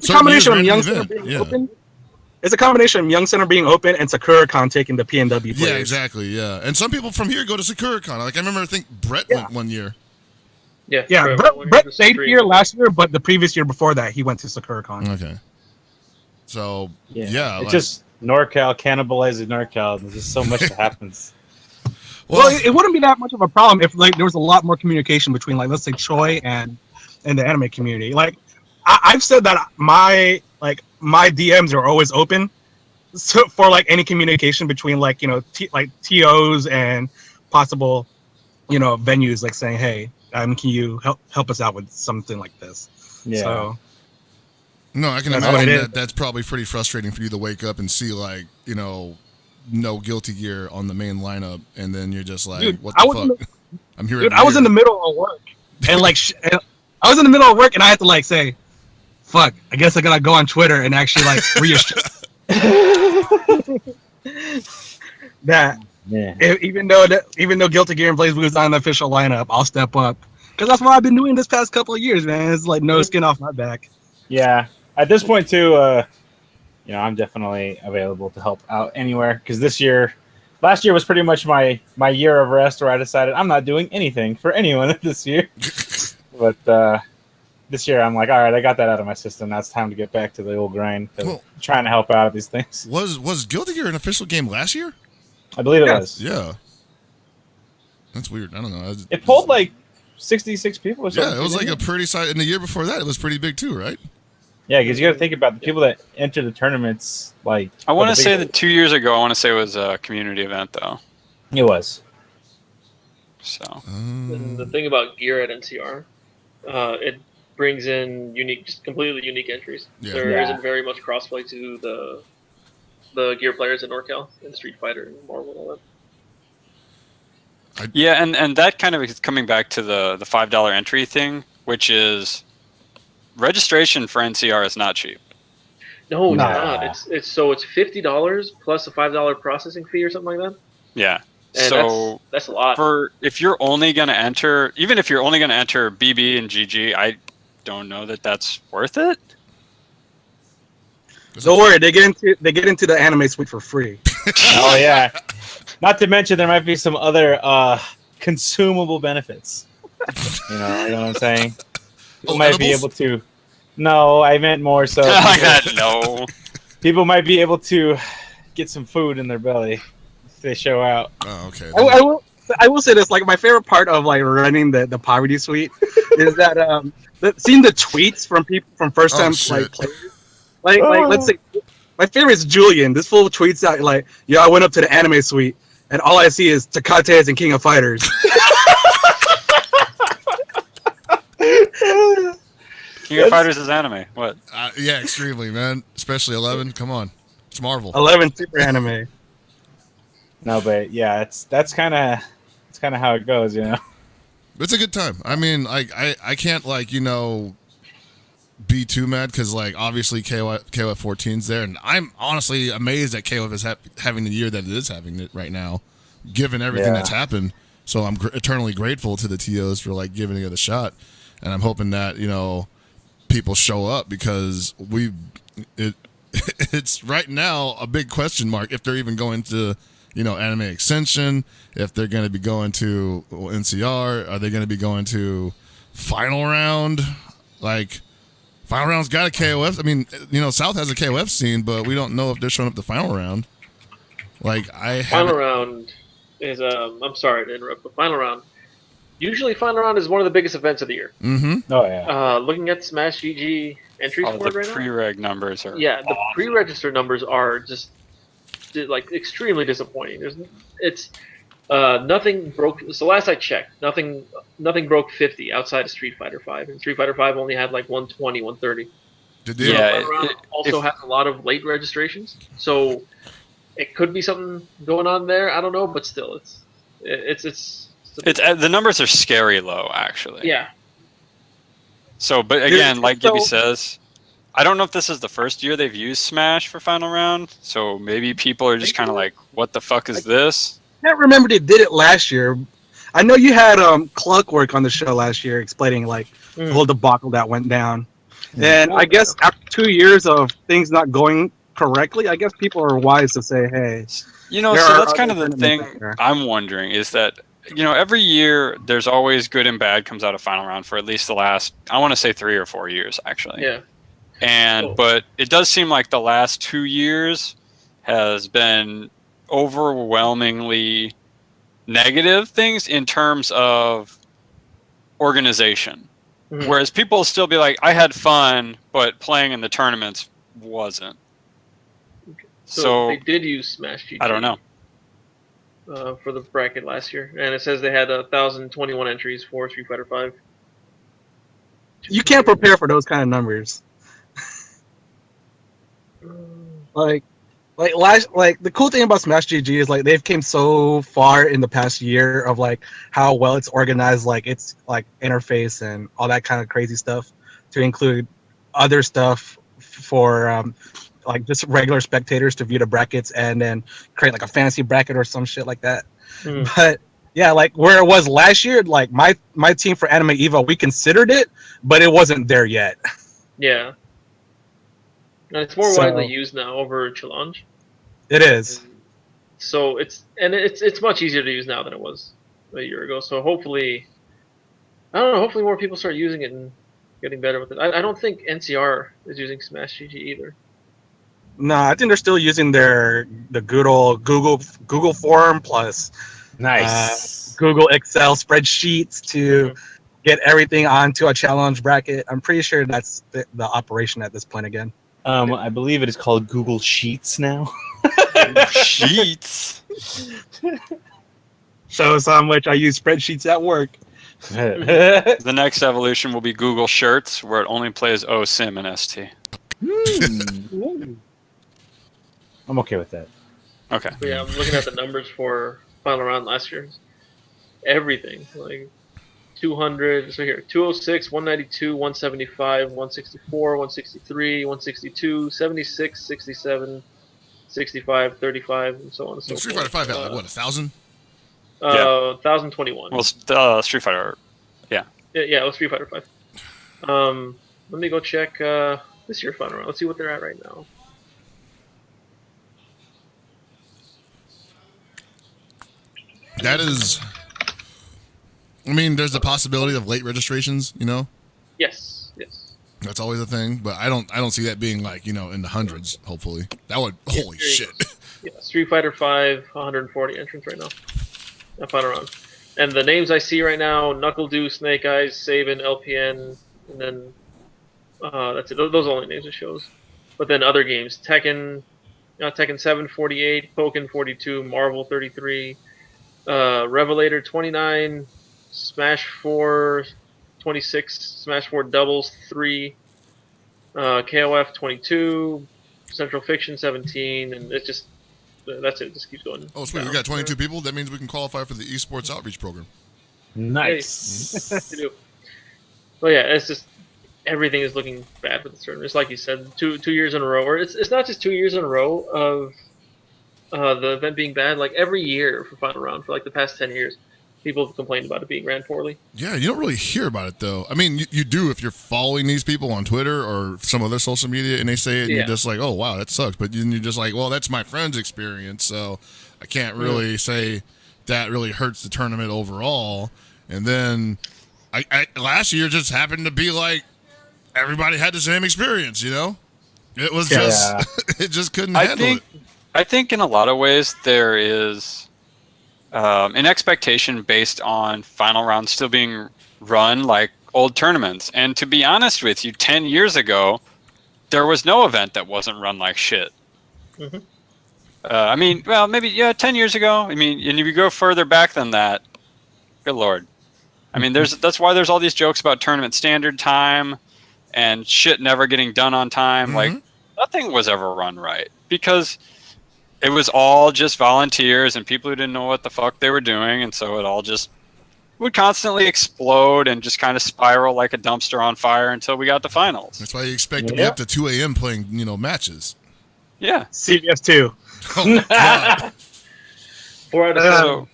a combination of Myung Center being open. It's a combination of Myung Center being open and SakuraCon taking the PNW players. Yeah, exactly. Yeah, and some people from here go to SakuraCon. Like I remember, I think Brett went one year. Yeah. Brett stayed here last year, but the previous year before that, he went to SakuraCon. Okay. So yeah, it's like, just NorCal cannibalizing NorCal. There's just so much that happens. Well, it wouldn't be that much of a problem if like there was a lot more communication between like let's say Choi and the anime community. Like I've said that my DMs are always open so for like any communication between like like TOs and possible venues like saying hey can you help us out with something like this. Yeah. So no, I can That's what it imagine is. that's probably pretty frustrating for you to wake up and see like no Guilty Gear on the main lineup, and then you're just like, Dude, what I the was in fuck? I'm here. dude, I was in the middle of work and like I was in the middle of work and I had to like say fuck, I guess I gotta go on Twitter and actually like reassure that even though Guilty Gear and Blaze Blue is on the official lineup, I'll step up because that's what I've been doing this past couple of years, man. It's like no skin off my back. Yeah. At this point too, I'm definitely available to help out anywhere because last year was pretty much my year of rest where I decided I'm not doing anything for anyone this year. But this year I'm like, all right, I got that out of my system. Now it's time to get back to the old grind. Well, trying to help out at these things. Was Guilty Gear an official game last year? I believe it was. Yeah. That's weird. I don't know. It pulled like 66 people or something. Yeah, it was like a pretty side. And the year before that, it was pretty big too, right? Yeah, because you got to think about the people that enter the tournaments. Like, I want to say that 2 years ago, I want to say it was a community event though. It was. So And the thing about gear at NCR, it brings in just completely unique entries. Yeah. There Yeah. isn't very much crossplay to the gear players in NorCal and Street Fighter and Marvel and all that. yeah, and that kind of is coming back to the $5 entry thing, which is registration for NCR is not cheap. No, it's Nah. not. It's $50 plus a $5 processing fee or something like that. Yeah. And So that's a lot. if you're only going to enter, even if you're only going to enter BB and GG, I don't know that that's worth it. Don't worry, they get into the anime suite for free. Oh yeah. Not to mention there might be some other consumable benefits. You know what I'm saying? People might be edibles? able to. No, I meant more so. No. People might be able to get some food in their belly if they show out. Oh, okay. I will say this, like my favorite part of like running the poverty suite is that seeing the tweets from people from first time shit. players. Like let's say my favorite is Julian. This fool tweets out like, "Yo, I went up to the anime suite and all I see is Takates and King of Fighters." King of Fighters is anime. What? Yeah, extremely, man. Especially 11. Come on, it's Marvel. 11 super anime. No, but yeah, that's kind of how it goes, you know. It's a good time. I mean, like I can't like be too mad because like obviously KOF 14's there, and I'm honestly amazed that KOF is having the year that it is having it right now, given everything that's happened. So I'm eternally grateful to the TOs for like giving it a shot, and I'm hoping that people show up because it's right now a big question mark if they're even going to Anime Extension, if they're going to be going to NCR, are they going to be going to Final Round? Like, Final Round's got a KOF. I mean, South has a KOF scene, but we don't know if they're showing up to Final Round. Like, Final Round is, I'm sorry to interrupt, but Final Round, usually Final Round is one of the biggest events of the year. Mm-hmm. Oh yeah. Looking at Smash GG entries All for the it right now. pre-reg numbers are Yeah, the pre-register numbers are just like extremely disappointing. It's nothing broke. So last I checked, nothing broke 50 outside of Street Fighter 5, and Street Fighter 5 only had like 120, 130. Did they? Yeah. Also has a lot of late registrations, so it could be something going on there. I don't know, but still, it's the numbers are scary low, actually. yeah. So, but again, like Gibby says, I don't know if this is the first year they've used Smash for Final Round, so maybe people are just kind of like, what the fuck is this? I can't remember they did it last year. I know you had Clockwork on the show last year explaining like the whole debacle that went down. And I guess after 2 years of things not going correctly, I guess people are wise to say, hey. So that's kind of the thing I'm wondering is that, every year there's always good and bad comes out of Final Round for at least the last, I want to say 3 or 4 years, actually. Yeah. But it does seem like the last 2 years has been overwhelmingly negative things in terms of organization. Mhm. Whereas people still be like, I had fun, but playing in the tournaments wasn't. So they did use Smash GG. I don't know. For the bracket last year, and it says they had 1,021 entries for Street Fighter V. You can't prepare for those kind of numbers. Like the cool thing about Smash GG is like they've came so far in the past year of like how well it's organized, like its like interface and all that kind of crazy stuff, to include other stuff for like just regular spectators to view the brackets and then create like a fantasy bracket or some shit like that. Mhm. But yeah, like where it was last year, like my team for Anime Evo, we considered it, but it wasn't there yet. Yeah. And it's more So- widely used now over Challenge. It is. So it's much easier to use now than it was a year ago. So hopefully, I don't know. Hopefully more people start using it and getting better with it. I don't think NCR is using Smash GG either. No, I think they're still using the good old Google form plus Nice. Google Excel spreadsheets to get everything onto a challenge bracket. I'm pretty sure that's the operation at this point again. I believe it is called Google Sheets now. Sheets. Shows how much I use spreadsheets at work. The next evolution will be Google Shirts, where it only plays OSIM and ST. I'm okay with that. Okay. But yeah, I'm looking at the numbers for final round last year. Everything like 200. So here, 206, 192, 175, 164, 163, 162, 76, 67, 65, 35, and so on and so Street forth. Fighter 5 had like, what, 1,000? 1,021. Well, Street Fighter. Yeah, it was Street Fighter 5. Let me go check this year's final round. Let's see what they're at right now. That is... I mean, there's the possibility of late registrations, you know? Yes. That's always a thing, but I don't see that being like, you know, in the hundreds, hopefully. That would... Holy shit. Yeah, Street Fighter 5, 140 entrants right now. That final round. And the names I see right now, Knuckle Dew, Snake Eyes, Saban, LPN, and then that's it. Those are the only names it shows. But then other games, Tekken 7, 48, Pokken 42, Marvel 33, Revelator 29, Smash 4 26, Smash 4 Doubles 3, KOF 22, Central Fiction 17, and it's just that's it. It just keeps going. Oh, sweet. We got 22 people. That means we can qualify for the esports outreach program. Nice. You do. Well, yeah, it's just everything is looking bad for the tournament. It's like you said, two years in a row. Or it's not just 2 years in a row of the event being bad. Like every year for final round for like the past 10 years, people have complained about it being ran poorly. Yeah, you don't really hear about it, though. I mean, you do if you're following these people on Twitter or some other social media, and they say it, and you're just like, oh, wow, that sucks. But then you're just like, well, that's my friend's experience, so I can't really say that really hurts the tournament overall. And then I last year just happened to be like everybody had the same experience, you know? It was just, it just couldn't handle it. I think in a lot of ways there is an expectation based on final rounds still being run like old tournaments. And to be honest with you, 10 years ago, there was no event that wasn't run like shit. Mm-hmm. I mean, well, maybe, 10 years ago. I mean, and if you go further back than that, good Lord. I mean, that's why there's all these jokes about tournament standard time and shit never getting done on time. Like, nothing was ever run right because it was all just volunteers and people who didn't know what the fuck they were doing, and so it all just would constantly explode and just kind of spiral like a dumpster on fire until we got to finals. That's why you expect to be up to 2 a.m. playing, matches. Yeah. CBS 2. Oh, my God. 4 out of 7.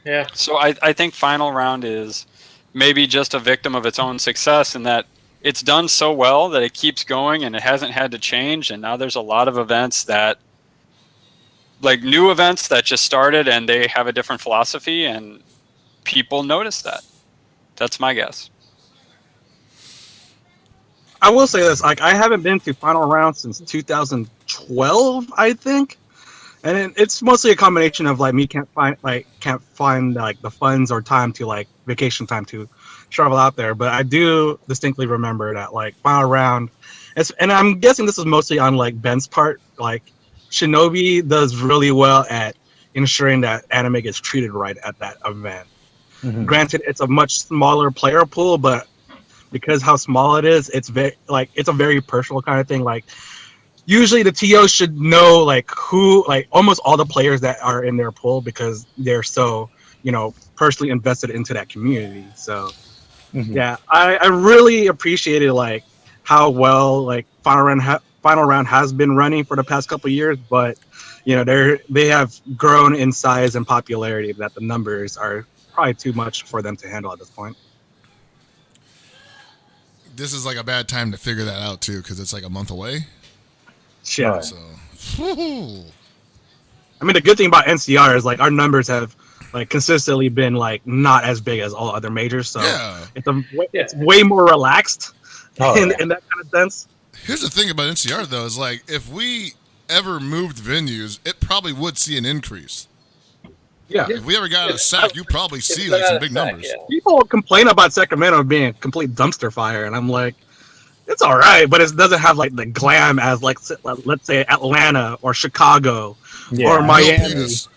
Yeah. So I think final round is maybe just a victim of its own success in that it's done so well that it keeps going and it hasn't had to change, and now there's a lot of events that like new events that just started and they have a different philosophy and people notice that. That's my guess. I will say this: like, I haven't been to final round since 2012, I think, and it's mostly a combination of like me can't find like the funds or time to like vacation time to travel out there. But I do distinctly remember that like final round, and I'm guessing this is mostly on like Ben's part. Like, Shinobi does really well at ensuring that anime gets treated right at that event. Mhm. Granted, it's a much smaller player pool, but because how small it is, it's a very personal kind of thing. Like, usually the TO should know like who, like almost all the players that are in their pool because they're so, personally invested into that community. So Mhm. yeah, I really appreciated like how well like final round has been running for the past couple of years, but they have grown in size and popularity that the numbers are probably too much for them to handle at this point. This is like a bad time to figure that out too, because it's like a month away. Yeah. Right. So, whew. I mean, the good thing about NCR is like our numbers have like consistently been like not as big as all other majors, so Yeah. it's way more relaxed Oh, in yeah. that kind of sense. Here's the thing about NCR though, is like if we ever moved venues, it probably would see an increase. Yeah. If we ever got a sack, you probably see like some big numbers. Yeah. People complain about Sacramento being a complete dumpster fire, and I'm like, it's all right, but it doesn't have like the glam as like let's say Atlanta or Chicago Yeah. or Real Miami. penis.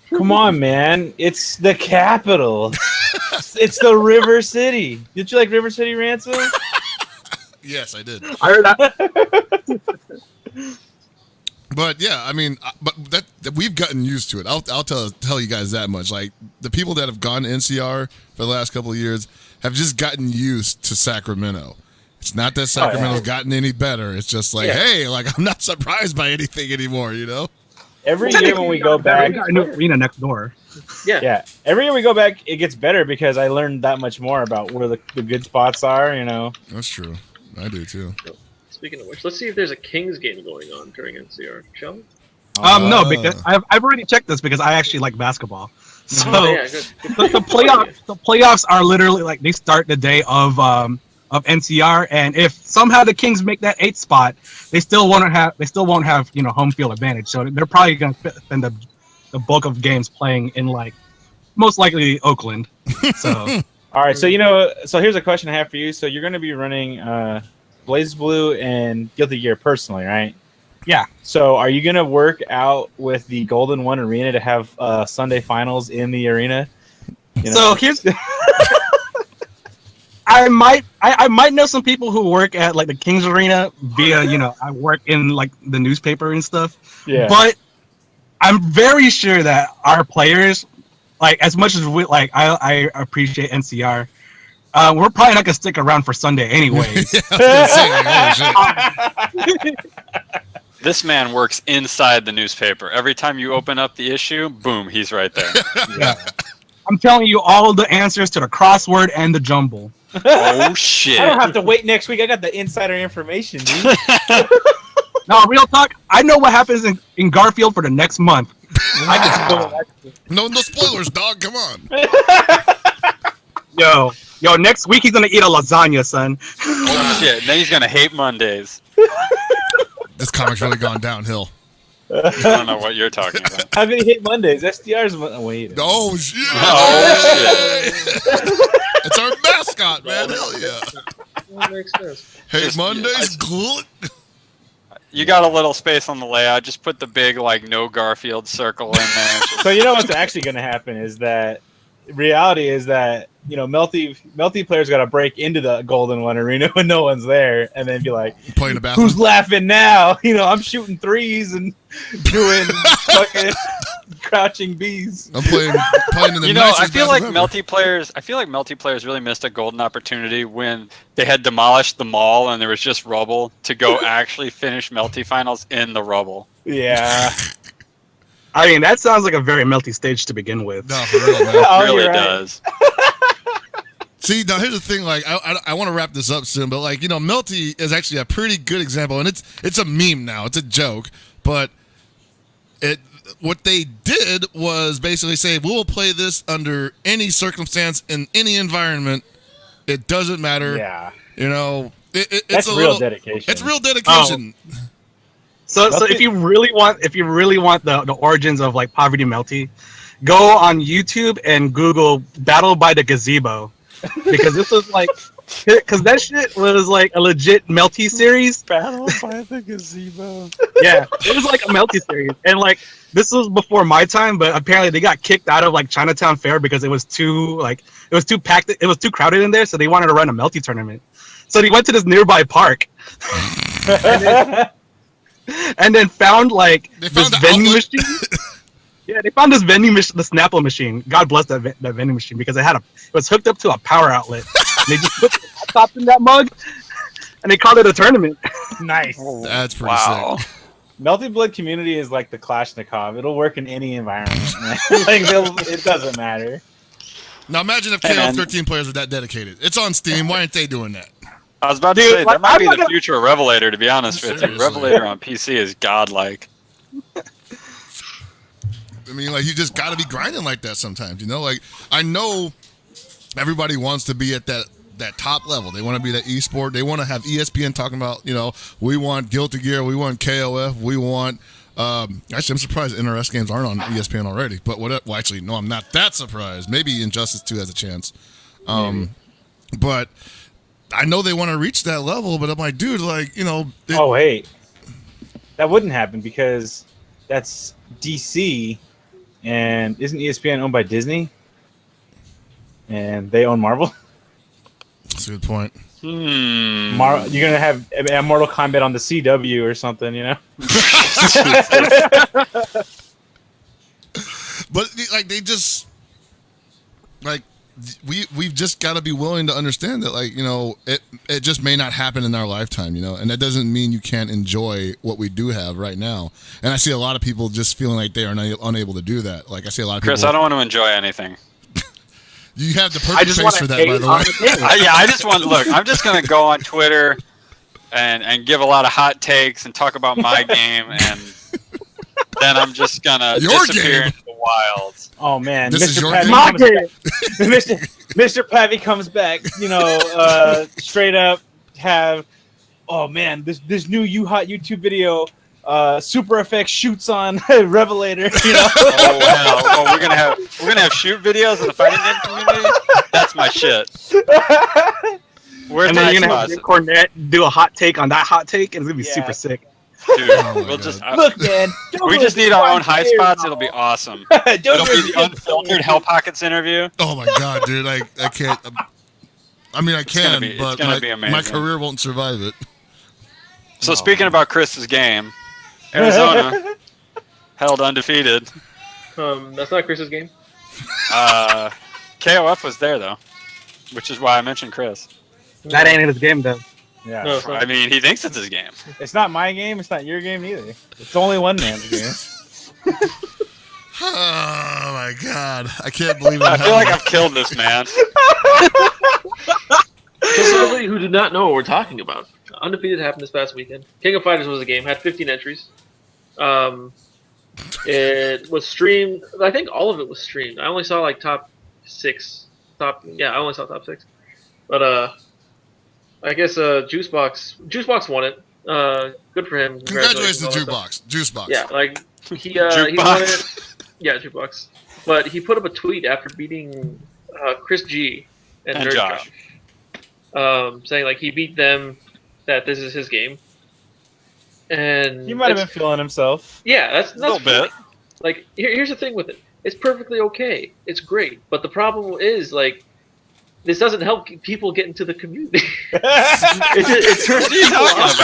Come on, man. It's the capital. It's the River City. Did you like River City Ransom? Yes, I did. I heard that. But yeah, I mean, but that we've gotten used to it. I'll tell you guys that much. Like the people that have gone to NCR for the last couple of years have just gotten used to Sacramento. It's not that Sacramento's gotten any better. It's just like, hey, like I'm not surprised by anything anymore, you know? Every year when we go back, we got a new arena next door. yeah, every year we go back, it gets better because I learned that much more about where the good spots are. That's true. I do too. Speaking of which, let's see if there's a Kings game going on during NCR. Shall we? No, because I've already checked this because I actually like basketball. So Oh, yeah, good. the playoffs are literally like they start the day of NCR, and if somehow the Kings make that 8th spot, they still won't have home field advantage. So they're probably gonna spend the bulk of games playing in like most likely Oakland. So All right, so so here's a question I have for you. So you're going to be running Blaze Blue and Guilty Gear personally, right? yeah, So are you going to work out with the Golden One Arena to have Sunday finals in the arena? So here's I might know some people who work at like the Kings Arena via I work in like the newspaper and stuff. Yeah. But I'm very sure that our players, like as much as we like, I appreciate NCR. We're probably not gonna stick around for Sunday anyways. Yeah, I was gonna say, like, holy shit. This man works inside the newspaper. Every time you open up the issue, boom, he's right there. Yeah. I'm telling you all the answers to the crossword and the jumble. Oh shit! I don't have to wait next week. I got the insider information, dude. No, real talk. I know what happens in Garfield for the next month. I can spoil that. No spoilers, dog. Come on. Yo, next week he's gonna eat a lasagna, son. Oh shit! Then he's gonna hate Mondays. This comic's really gone downhill. I don't know what you're talking about. How can he hit Mondays? SDR's wait. Oh shit! Oh shit! It's our mascot, man. Hell yeah! That makes sense. Hey, Just- Mondays. You got a little space on the layout. Just put the big no Garfield circle in there. So what's actually going to happen is that reality is that Melty players got to break into the Golden One Arena when no one's there, and then be like, Playing the bathroom. "Who's laughing now?" I'm shooting threes and doing fucking crouching bees. I'm playing in the I nicest feel like bathroom ever. multiplayers really missed a golden opportunity when they had demolished the mall and there was just rubble to go actually finish Melty finals in the rubble. Yeah. I mean, that sounds like a very melty stage to begin with. No, for real, man. It Oh, really you're right. does. See, now here's the thing. Like, I want to wrap this up soon, but like, Melty is actually a pretty good example, and it's a meme now. It's a joke, but what they did was basically say, we will play this under any circumstance in any environment. It doesn't matter. Yeah. That's a real little dedication. It's real dedication. So if you really want the origins of like Poverty Melty, go on YouTube and Google Battle by the Gazebo, because this was like, because that shit was like a legit Melty series. Battle by the Gazebo. Yeah, it was like a Melty series, and like this was before my time, but apparently they got kicked out of like Chinatown Fair because it was too packed, it was too crowded in there, so they wanted to run a Melty tournament. So they went to this nearby park. And then found like this vending machine. Yeah, they found this vending machine, the Snapple machine. God bless that vending machine, because it was hooked up to a power outlet. And they just put the laptop in that mug, and they called it a tournament. Nice. That's pretty sick. Melty Blood community is like the Kalashnikov. It'll work in any environment. Like it doesn't matter. Now imagine if KO 13 players were that dedicated. It's on Steam. Why aren't they doing that? I was about to say, that might be the future of Revelator, to be honest with you. Revelator on PC is godlike. I mean, like, you just got to be grinding like that sometimes, you know? Like, I know everybody wants to be at that top level. They want to be that esport. They want to have ESPN talking about, you know, we want Guilty Gear, we want KOF, we want... actually, I'm surprised NRS games aren't on ESPN already. But well, actually, no, I'm not that surprised. Maybe Injustice 2 has a chance. But... I know they want to reach that level, but I'm like, dude, like, you know... Oh, wait. That wouldn't happen because that's DC, and isn't ESPN owned by Disney? And they own Marvel? That's a good point. You're going to have Mortal Kombat on the CW or something, you know? But, like, they just... Like... We've just got to be willing to understand that, like, you know, it just may not happen in our lifetime, you know, and that doesn't mean you can't enjoy what we do have right now. And I see a lot of people just feeling like they are unable to do that. Like, I see a lot of people. Chris, I don't want to enjoy anything. You have the perfect face for that, by the way. I just want. Look, I'm just gonna go on Twitter and give a lot of hot takes and talk about my game, and then I'm just gonna disappear into the wilds. Oh man, this is your Mr. Pavy comes back, you know, straight up have, oh man, this new U-Hot YouTube video, Super Effects shoots on Revelator, you know. Oh wow! Oh, we're gonna have shoot videos in the fighting game community. That's my shit. And then you're gonna have Cornette do a hot take on that hot take, and it's gonna be super sick. Dude, we'll just look, man. We just need our own high spots. It'll be awesome. It'll be the unfiltered Hell Pockets interview. Oh my god, dude! I can't. I mean, I can, but my career won't survive it. So speaking about Chris's game, Arizona held undefeated. That's not Chris's game. KOF was there though, which is why I mentioned Chris. That ain't his game though. Yeah, No, I mean, he thinks it's his game. it's not my game. It's not your game either. It's only one man's game. Oh my god, I can't believe it. I feel like I've killed this man. So for those who do not know what we're talking about, Undefeated happened this past weekend. King of Fighters was a game, had 15 entries. It was streamed. I think all of it was streamed. I only saw like top 6. I only saw top 6. But I guess Juicebox won it. Good for him. Congratulations to Juicebox. Yeah, like he won it. Yeah, Jukebox. But he put up a tweet after beating Chris G and Nerd Josh, saying like he beat them, that this is his game. And He might have been feeling himself. Yeah, that's a little bit. Like here's the thing with it. It's perfectly okay. It's great. But the problem is like this doesn't help people get into the community. it turns people off.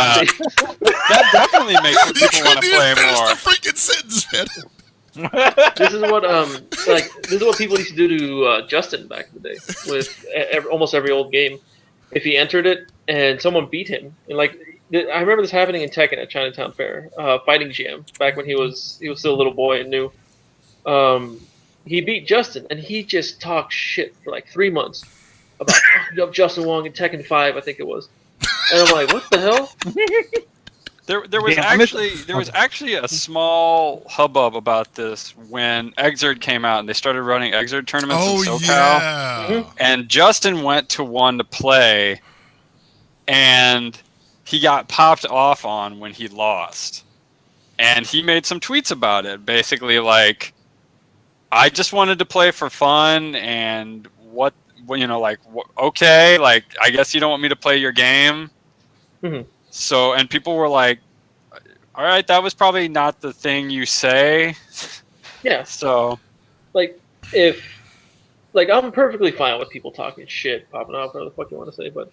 That definitely makes people want to play more. The freaking sentence, man. This is what people used to do to Justin back in the day with almost every old game. If he entered it and someone beat him, and like I remember this happening in Tekken at Chinatown Fair, Fighting Jam, back when he was still a little boy and new. He beat Justin, and he just talked shit for like 3 months about Justin Wong in Tekken 5, I think it was. And I'm like, what the hell? There was actually a small hubbub about this when Exerd came out and they started running Exerd tournaments in SoCal. Yeah. And Justin went to one to play, and he got popped off on when he lost. And he made some tweets about it, basically like, I just wanted to play for fun, and okay, like, I guess you don't want me to play your game. Mm-hmm. So, and people were like, all right, that was probably not the thing you say. Yeah. So, Like, I'm perfectly fine with people talking shit, popping off, whatever the fuck you want to say, but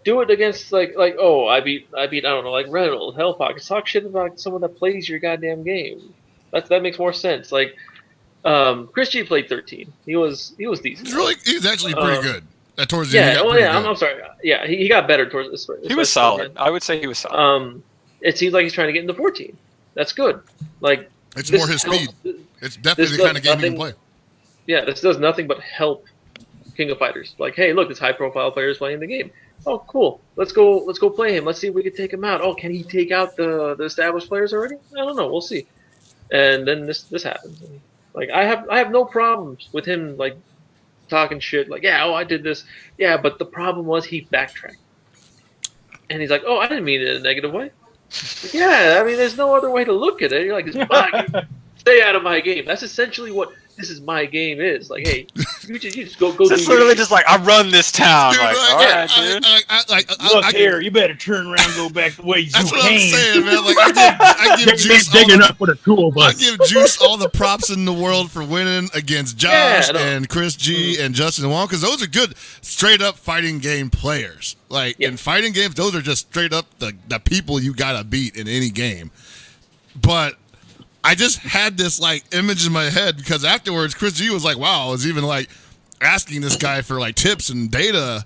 do it against, oh, I beat, I don't know, like, Reynolds, Hellpox. Talk shit about someone that plays your goddamn game. That makes more sense. Like, Chris G played 13. He was decent. He's actually pretty good. Towards the end, I'm sorry. Yeah, he got better towards this. He was solid. I would say he was solid. It seems like he's trying to get into 14. That's good. Like, it's more his speed. It's definitely the kind of game he can play. Yeah, this does nothing but help King of Fighters. Like, hey, look, this high-profile player is playing the game. Oh, cool. Let's go play him. Let's see if we can take him out. Oh, can he take out the established players already? I don't know. We'll see. And then this happens. And, like, I have no problems with him, like, talking shit. Like, yeah, oh, I did this. Yeah, but the problem was he backtracked. And he's like, oh, I didn't mean it in a negative way. Like, yeah, I mean, there's no other way to look at it. You're like, it's my game. Stay out of my game. That's essentially what this is my game is. Like, hey, you just go do it's literally just like, I run this town. Dude, like, all right, dude. Look here, you better turn around and go back the way you That's came. what I'm saying, man. Like, I give Juice big enough for the two of us. I give Juice all the props in the world for winning against Josh and Chris G and Justin Wong, because those are good, straight up fighting game players. Like, in fighting games, those are just straight up the people you gotta beat in any game. But I just had this like image in my head because afterwards Chris G was like, wow, I was even like asking this guy for like tips and data,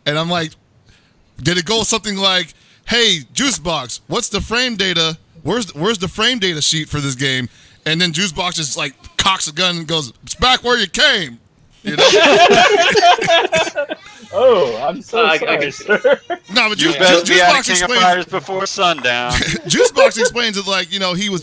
and I'm like, did it go something like, hey, Juicebox, what's the frame data? Where's the frame data sheet for this game? And then Juicebox just like cocks a gun and goes, it's back where you came. You know? Oh, I'm so sorry, sir. No, but Juicebox explains before sundown. Juicebox explains it like, you know, he was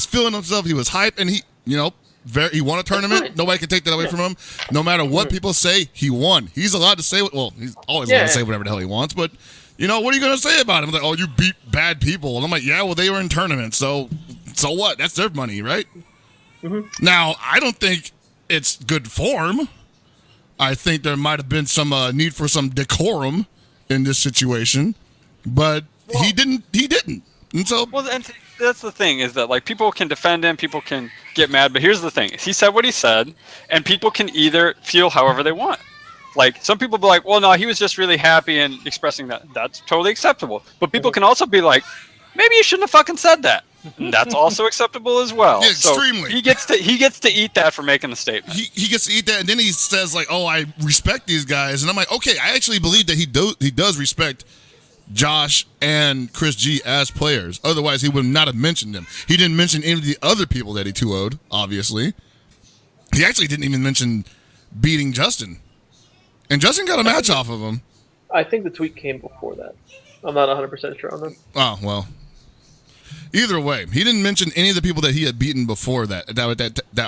feeling himself, he was hyped, and he he won a tournament. Nobody can take that away from him. No matter what people say, he won. He's allowed to say he's always allowed to say whatever the hell he wants, but you know, what are you gonna say about him? Like, oh, you beat bad people. And I'm like, yeah, well, they were in tournaments, so what? That's their money, right? Mm-hmm. Now, I don't think it's good form. I think there might have been some need for some decorum in this situation, but he didn't. And so, and that's the thing, is that like people can defend him, people can get mad, but here's the thing: he said what he said, and people can either feel however they want. Like, some people be like, well, no, he was just really happy and expressing that. That's totally acceptable. But people can also be like, maybe you shouldn't have fucking said that. And that's also acceptable as well. Yeah, extremely. So he gets to eat that for making the statement. He gets to eat that, and then he says like, "Oh, I respect these guys," and I'm like, "Okay, I actually believe that he does respect Josh and Chris G as players. Otherwise, he would not have mentioned them. He didn't mention any of the other people that he 2-0'd. Obviously, he actually didn't even mention beating Justin, and Justin got a match off of him. I think the tweet came before that. I'm not 100% sure on that. Oh well. Either way, he didn't mention any of the people that he had beaten before that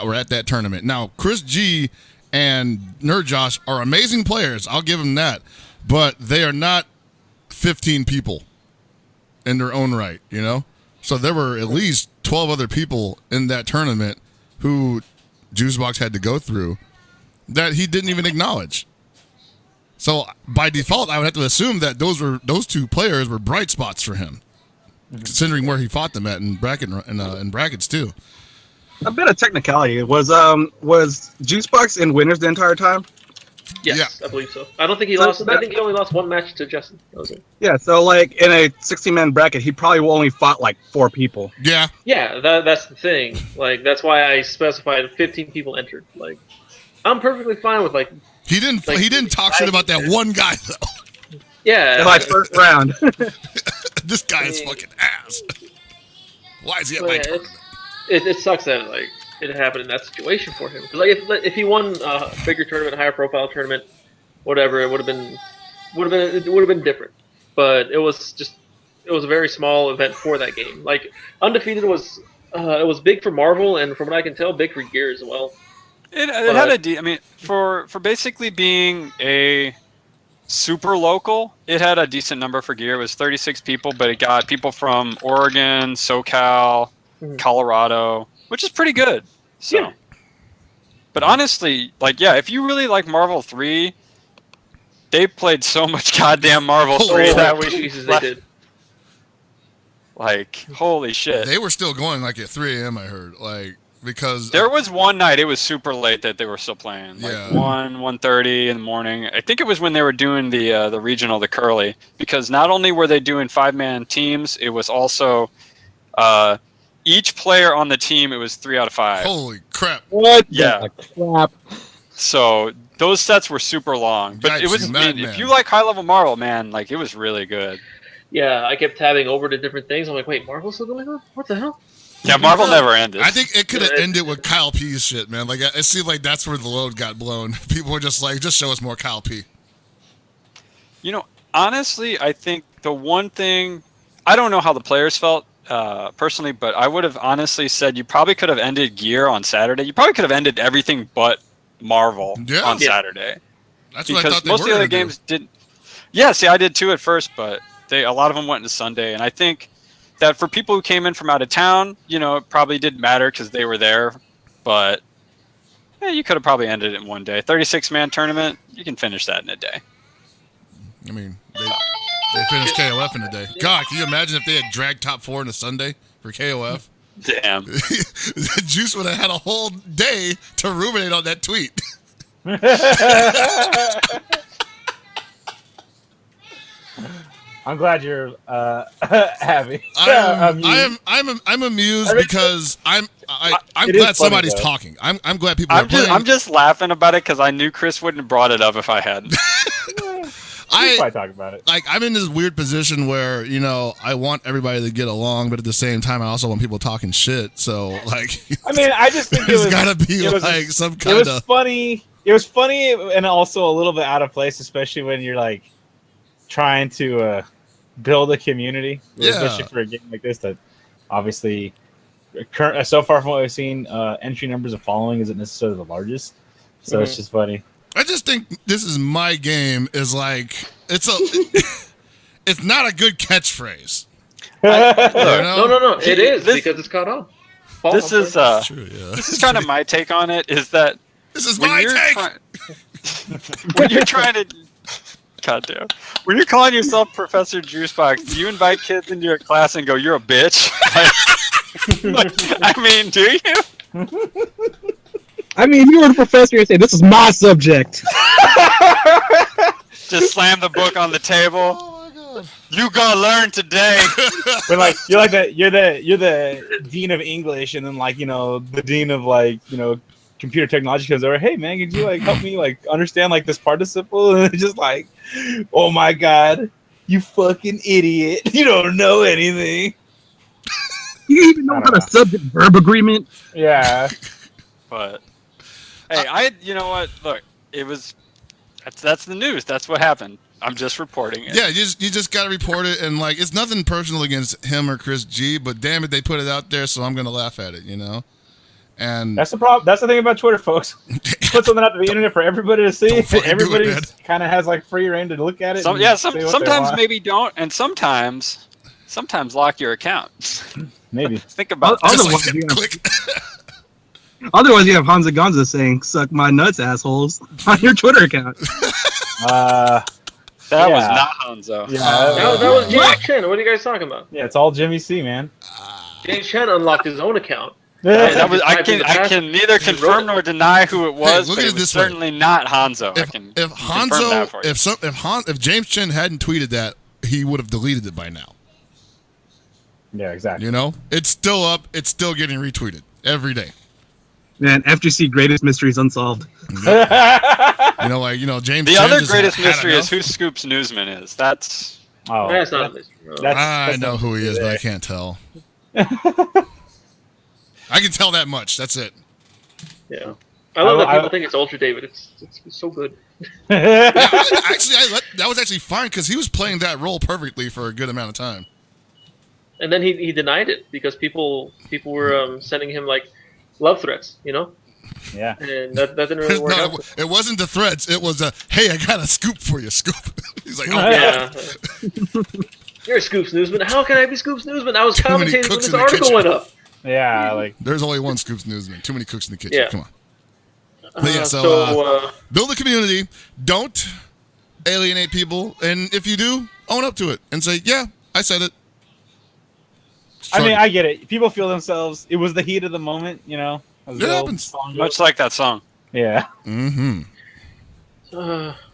were at that tournament. Now, Chris G and Nerd Josh are amazing players. I'll give them that. But they are not 15 people in their own right, you know? So there were at least 12 other people in that tournament who Juicebox had to go through that he didn't even acknowledge. So by default, I would have to assume that those two players were bright spots for him. Considering where he fought them at in brackets too. A bit of technicality. Was Juicebox in winners the entire time? Yes, I believe so. I don't think he lost. I think he only lost one match to Justin. That was it. Yeah, so like in a 16-man bracket, he probably only fought like 4 people. Yeah. Yeah, that's the thing. Like, that's why I specified 15 people entered. Like, I'm perfectly fine with like. He didn't talk shit about that one guy though. Yeah. In like first round. This guy is fucking ass. Why is he at my tournament? It sucks that like it happened in that situation for him. Because like if he won a bigger tournament, a higher profile tournament, whatever, it would have been different. But it was a very small event for that game. Like, Undefeated was it was big for Marvel, and from what I can tell, big for Gear as well. It had I mean, for basically being a super local, it had a decent number for gear. It was 36 people, but it got people from Oregon, SoCal, Colorado, which is pretty good. So, Yeah. But honestly, like, yeah, if you really like Marvel 3, they played so much goddamn Marvel 3 that week. Jesus, they did. Like, holy shit. They were still going like at 3 a.m. I heard, like, because There was one night, it was super late that they were still playing. Like Yeah. 1:30 in the morning. I think it was when they were doing the regional, the curly. Because not only were they doing 5-man teams, it was also each player on the team, it was 3 out of 5. holy crap. What? Yeah. the crap? So those sets were super long. But it Yikes, was, madman. if you like high-level Marvel, man, like, it was really good. Yeah, I kept tabbing over to different things. I'm like, wait, Marvel's still going on? What the hell? Yeah, Marvel never ended. I think it could have Yeah. ended with Kyle P's shit, man. Like, it seemed like that's where the load got blown. People were just like, just show us more Kyle P. You know, honestly, I think the one thing, I don't know how the players felt personally, but I would have honestly said you probably could have ended Gear on Saturday. You probably could have ended everything but Marvel Yeah. on Yeah. Saturday. That's what I Because thought they most were of the other gonna do. games didn't. Yeah, see, I did too at first, but a lot of them went into Sunday. And I think that for people who came in from out of town, you know, it probably didn't matter because they were there. But yeah, you could have probably ended it in one day. 36-man tournament, you can finish that in a day. I mean, they finished KOF in a day. God, can you imagine if they had dragged top 4 in a Sunday for KOF? Damn. Juice would have had a whole day to ruminate on that tweet. I'm glad you're happy. I'm amused because I'm It is glad funny, somebody's though. talking. I'm glad people are playing. I'm just laughing about it because I knew Chris wouldn't have brought it up if I hadn't. We'll probably talk about it. Like, I'm in this weird position where, you know, I want everybody to get along, but at the same time, I also want people talking shit. So, like, I mean, I just think there's it was gotta be it was- like some It kind was of. funny. It was funny and also a little bit out of place, especially when you're like trying to build a community, Yeah. especially for a game like this. That obviously, so far from what we've seen, entry numbers of following isn't necessarily the largest. So it's just funny. I just think this is my game. Is like it's not a good catchphrase. You know? No. It is This- because it's caught on. This is True, yeah. this is kind of my take on it. Is that This is when my you're take. when you're trying to, goddamn, when you're calling yourself Professor Juicebox, do you invite kids into your class and go, "You're a bitch"? Like, I mean, do you? I mean, you were the professor and say, "This is my subject." Just slam the book on the table. Oh my god. You gonna learn today. When like you're the dean of English, and then like the dean of computer technology comes over. Hey man, could you like help me like understand like this participle? And it's just like, oh my god, you fucking idiot! You don't know anything. You even know I what don't kind of subject verb agreement? Yeah. But hey, you know what? Look, it was. That's the news. That's what happened. I'm just reporting it. Yeah, you just gotta report it, and like it's nothing personal against him or Chris G, but damn it, they put it out there, so I'm gonna laugh at it, you know. And That's the problem. That's the thing about Twitter, folks. Put something out to the internet for everybody to see. Don't fucking do it, Everybody man. kind of has like free reign to look at it. and say what they Sometimes want. maybe don't, and sometimes lock your account. Maybe. Think about I'll- that. Otherwise, just you like, know. click. Otherwise, you have Hansa Gonza saying, "Suck my nuts, assholes," on your Twitter account. That was Yeah. not Hanzo. Yeah. that was James Chen. What are you guys talking about? Yeah, it's all Jimmy C, man. James Chen unlocked his own account. Hey, Yeah. I can neither He wrote confirm it. nor deny who it was, look but at it it was this way. certainly not Hanzo. I If can if confirm Hanzo, that for you. if James Chen hadn't tweeted that, he would have deleted it by now. Yeah, exactly. You know, it's still up. It's still getting retweeted every day. Man, FGC greatest mysteries unsolved. You know, James. The Chen other just greatest had mystery enough. is who Scoops Newsman is. That's Oh, That's not a mystery. No. I know not who he is, but there. I can't tell. I can tell that much. That's it. Yeah. I love that I- people think it's Ultra David. It's so good. Actually, that was actually fine because he was playing that role perfectly for a good amount of time. And then he denied it because people were sending him like love threats, you know? Yeah. and that didn't really work out. It wasn't the threads. It was a, hey, I got a scoop for you, Scoop. He's like, oh, Yeah. You're a Scoops Newsman. How can I be Scoops Newsman? I was Too many commentating when cooks this in the article kitchen. went up. Yeah, like there's only one Scoops Newsman. Too many cooks in the kitchen. Yeah. Come on. But yeah, so build a community. Don't alienate people. And if you do, own up to it and say, yeah, I said it. I mean, I get it. People feel themselves. It was the heat of the moment, you know. It happens. Much like that song. Yeah. Mm-hmm.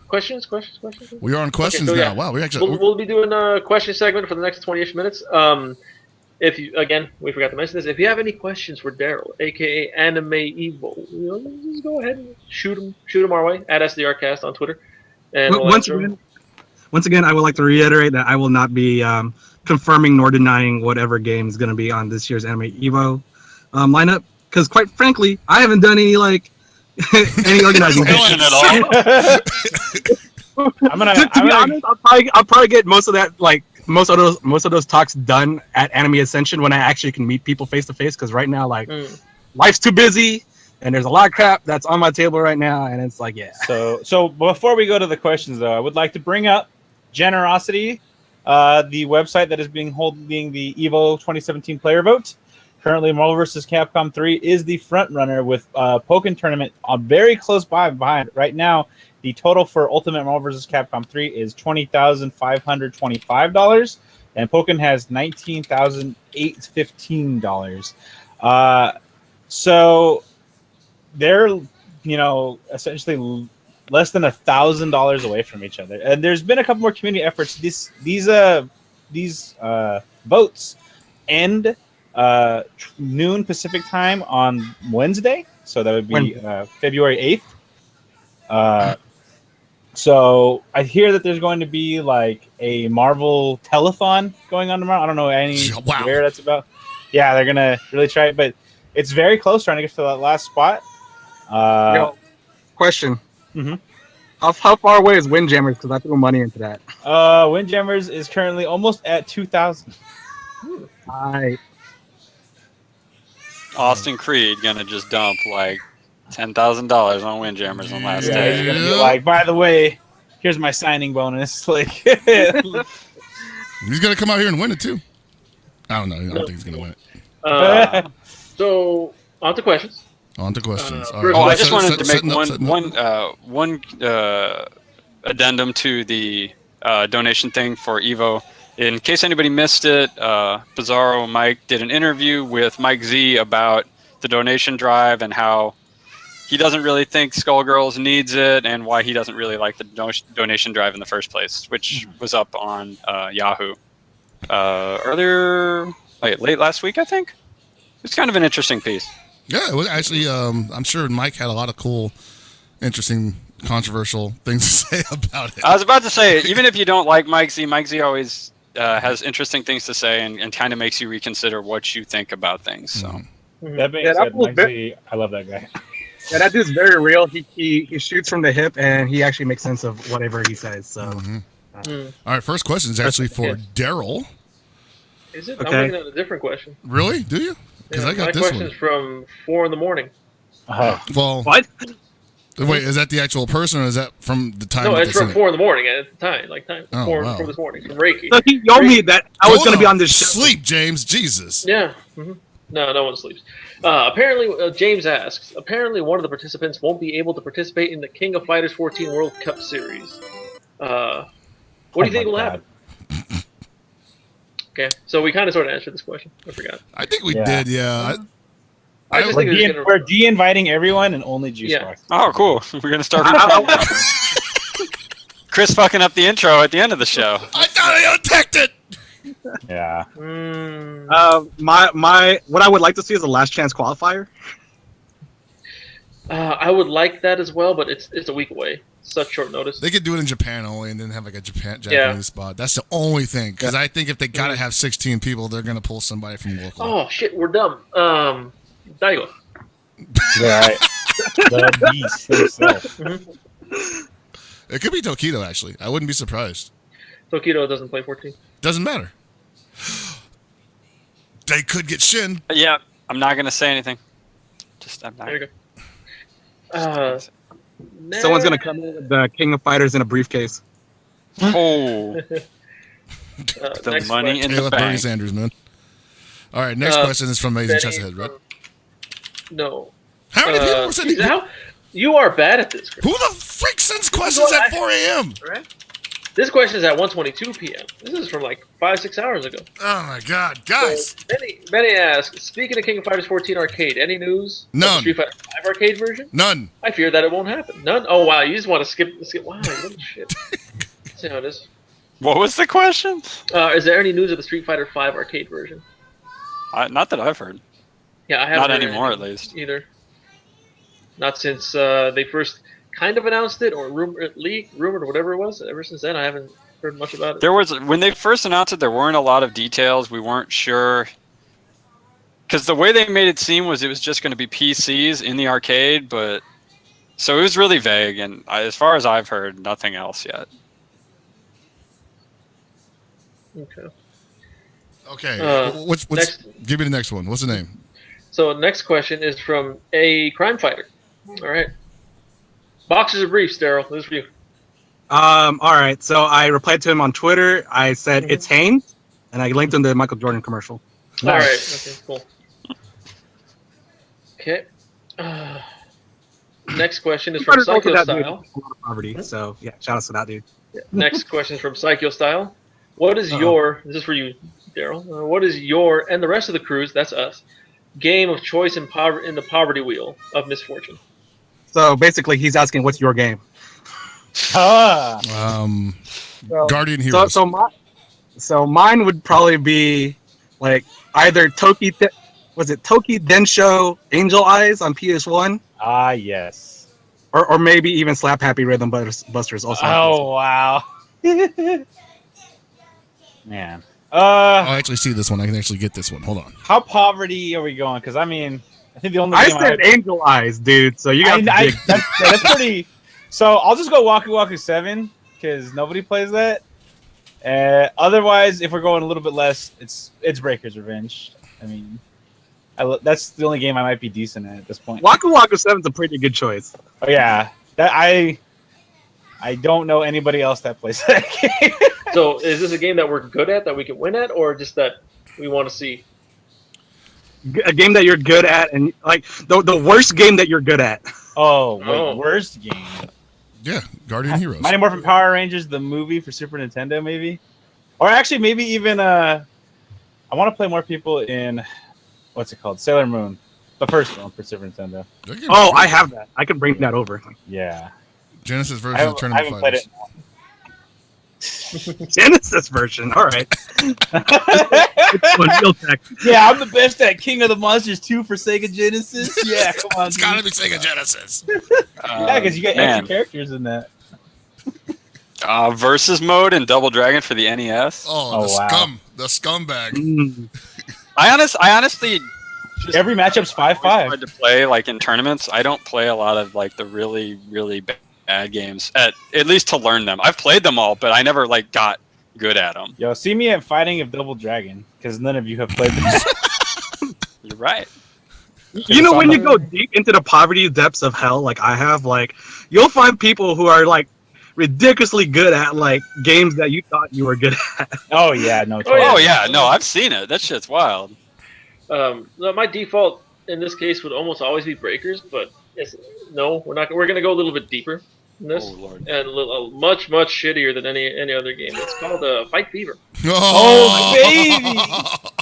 Questions? We are on questions so, now. yeah. Wow, we actually. We'll be doing a question segment for the next 20-ish minutes. If you, again, we forgot to mention this. If you have any questions for Daryl, aka Anime Evil, just go ahead and shoot them our way at SDRcast on Twitter. And we'll once again, I would like to reiterate that I will not be confirming nor denying whatever game is going to be on this year's Anime Evo lineup. Because quite frankly, I haven't done any any organizing. At all. To be honest, I'll probably get most of that most of those talks done at Anime Ascension when I actually can meet people face to face. Because right now, life's too busy, and there's a lot of crap that's on my table right now, and it's like, yeah. So before we go to the questions, though, I would like to bring up Generosity, the website that is holding the Evo 2017 player vote. Currently, Marvel vs. Capcom 3 is the front runner with Pokken Tournament very close behind. Right now, the total for Ultimate Marvel vs. Capcom 3 is $20,525, and Pokken has $19,815. So they're, essentially less than $1,000 away from each other. And there's been a couple more community efforts. These votes end noon Pacific time on Wednesday, so that would be February 8th. So I hear that there's going to be a Marvel telethon going on tomorrow. I don't know where that's about. Yeah, they're gonna really try it, but it's very close, trying to get to that last spot. Question. Mm-hmm. How far away is Windjammers? Because I threw money into that. Windjammers is currently almost at 2,000. Austin Creed gonna just dump $10,000 on Windjammers on last day. He's gonna be by the way, here's my signing bonus. He's gonna come out here and win it too. I don't know. I don't think he's gonna win it. So on to questions. All right. I just wanted to make one addendum to the donation thing for Evo. In case anybody missed it, Bizarro Mike did an interview with Mike Z about the donation drive and how he doesn't really think Skullgirls needs it and why he doesn't really like the donation drive in the first place, which was up on Yahoo late last week, I think. It's kind of an interesting piece. Yeah, it was actually. I'm sure Mike had a lot of cool, interesting, controversial things to say about it. I was about to say, even if you don't like Mike Z always has interesting things to say and kind of makes you reconsider what you think about things. So that being said, Mike Z, I love that guy. Yeah, that dude's very real. He shoots from the hip, and he actually makes sense of whatever he says. So, all right, first question is actually for Daryl. Is it? Okay. I'm looking at a different question. Really? Do you? Because I got my this question's one. from 4 a.m. Well, what? Wait, is that the actual person, or is that from the time? No, that it's they from sent it? 4 a.m. at the time, Oh, 4 wow. from this morning, from Reiki. So he told me that I was Go going to be on this show. Sleep, James. Jesus. Yeah. Mm-hmm. No one sleeps. Apparently, James asks, apparently one of the participants won't be able to participate in the King of Fighters 14 World Cup Series. What do you think will happen? Okay, so we kind of sort of answered this question. I forgot. I think we did, yeah. I just think We're de-inviting everyone and only G-Spark. Oh, cool. We're going to start. Chris fucking up the intro at the end of the show. I thought I attacked it! Yeah. What I would like to see is a last chance qualifier. I would like that as well, but it's a week away. Such short notice. They could do it in Japan only and then have a Japanese spot. That's the only thing. Because I think if they got to have 16 people, they're going to pull somebody from local. Oh, shit, we're dumb. Daigo. Right. The beast himself. It could be Tokido, actually. I wouldn't be surprised. Tokido doesn't play 14. Doesn't matter. They could get Shin. Yeah, I'm not going to say anything. I'm not. There you go. Someone's gonna come in with the King of Fighters in a briefcase. Oh, the next money in Hey, the let Bernie bank. Sanders, man. All right, next question is from Amazing Benny Chesterhead, right? No. How many people were sending? You are bad at this, Chris. Who the freak sends questions at 4 a.m.? Right? This question is at 1:22 p.m. This is from like 5-6 hours ago. Oh my God, guys! So Benny asks, speaking of King of Fighters 14 arcade, any news? None. Of the Street Fighter 5 arcade version? None. I fear that it won't happen. None. Oh wow, you just want to skip. Wow, you little shit. Let's see how it is. What was the question? Is there any news of the Street Fighter 5 arcade version? Not that I've heard. Yeah, I haven't. Not heard anymore, at anything least. Either. Not since they first kind of announced it or rumored or whatever it was. Ever since then, I haven't heard much about it. There was when they first announced it, there weren't a lot of details. We weren't sure because the way they made it seem was it was just going to be PCs in the arcade, but so it was really vague. And as far as I've heard, nothing else yet. Okay. Okay. What's next? Give me the next one. What's the name? So next question is from a crime fighter. All right. Boxers or briefs, Daryl? This is for you. All right. So I replied to him on Twitter. I said it's Haynes, and I linked him to the Michael Jordan commercial. All right. Okay. Cool. Okay. Next question is from Psycho Style. Poverty. So yeah, shout out to that dude. Next question is from Psycho Style. What is your? This is for you, Daryl. What is your and the rest of the crews? That's us. Game of choice in the poverty wheel of misfortune. So basically, he's asking, "What's your game?" Guardian Heroes. So mine would probably be like either Toki Densho Angel Eyes on PS1. Ah, yes. Or maybe even Slap Happy Rhythm Busters also. Oh wow. Man. I actually see this one. I can actually get this one. Hold on. How poverty are we going? Because I mean, I think the only I game said Angel Eyes, dude. So you got to dig. that's pretty. So I'll just go Waku Waku 7 because nobody plays that. Otherwise, if we're going a little bit less, it's Breaker's Revenge. I mean, that's the only game I might be decent at this point. Waku Waku 7's a pretty good choice. Oh yeah, that I don't know anybody else that plays that game. So is this a game that we're good at, that we can win at, or just that we want to see? A game that you're good at, and like the worst game that you're good at. Oh, wait, worst game. Yeah, Guardian Heroes. Mighty Morphin Power Rangers, the movie for Super Nintendo, maybe, or actually maybe even I want to play more people in what's it called, Sailor Moon, the first one for Super Nintendo. Oh, I have that. I can bring that over. Yeah. Genesis version of Tournament I haven't played Fighters. it. Genesis version. All right. Yeah, I'm the best at King of the Monsters 2 for Sega Genesis. Yeah, come on. It's gotta be Sega Genesis. Yeah, because you get extra characters in that. Versus mode and Double Dragon for the NES. The scumbag. I honestly just every matchup's 5-5. Hard to play like in tournaments. I don't play a lot of like the really really bad games at least to learn them. I've played them all, but I never like got good at them. Yo, see me at Fighting of Double Dragon because none of you have played them. You're right. You know, when you go deep into the poverty depths of hell, like I have, like you'll find people who are like ridiculously good at like games that you thought you were good at. Oh yeah, no. Totally. Oh yeah, no, I've seen it. That shit's wild. My default in this case would almost always be Breakers, but we're not. We're gonna go a little bit deeper in this, and much shittier than any other game. It's called Fight Fever. Oh baby! Can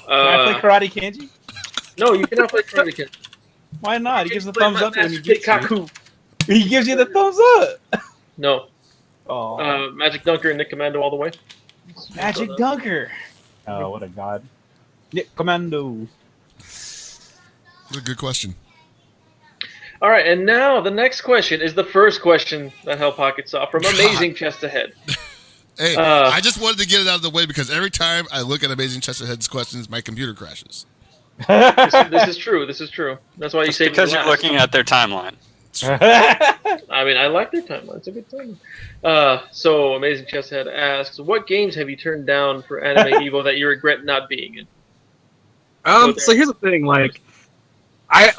I play Karate Kanji? No, you cannot play Karate Kanji. Why not? He gives the thumbs up when you get Kaku. He gives you the thumbs up. No. Oh. Magic Dunker and Nick Commando all the way. Magic Dunker. Oh, what a god. Nick Commando. That's a good question. All right, and now the next question is the first question that Hell Pocket saw from Amazing Chest Ahead. Hey, I just wanted to get it out of the way because every time I look at Amazing Chest Ahead's questions, my computer crashes. This is true. This is true. That's why you say because you're looking at their timeline. I mean, I like their timeline. It's a good timeline. So Amazing Chesthead asks, what games have you turned down for Anime Evo that you regret not being in? So here's the thing, like I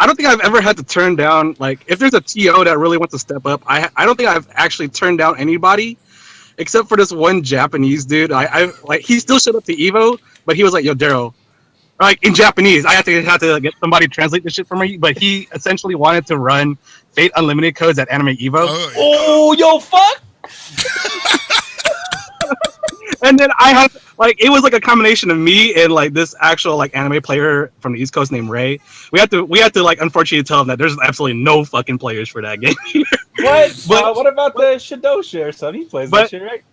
I don't think I've ever had to turn down, like, if there's a TO that really wants to step up, I don't think I've actually turned down anybody except for this one Japanese dude. I like, he still showed up to Evo, but he was like, yo, Daryl, like, in Japanese, I have to get somebody to translate this shit for me, but he essentially wanted to run Fate Unlimited codes at Anime Evo. Oh, yo, fuck! And then I had, like, it was like a combination of me and like this actual like anime player from the East Coast named Ray. We had to like unfortunately tell him that there's absolutely no fucking players for that game. What? But What about the Shidosha or something? He plays that shit, right?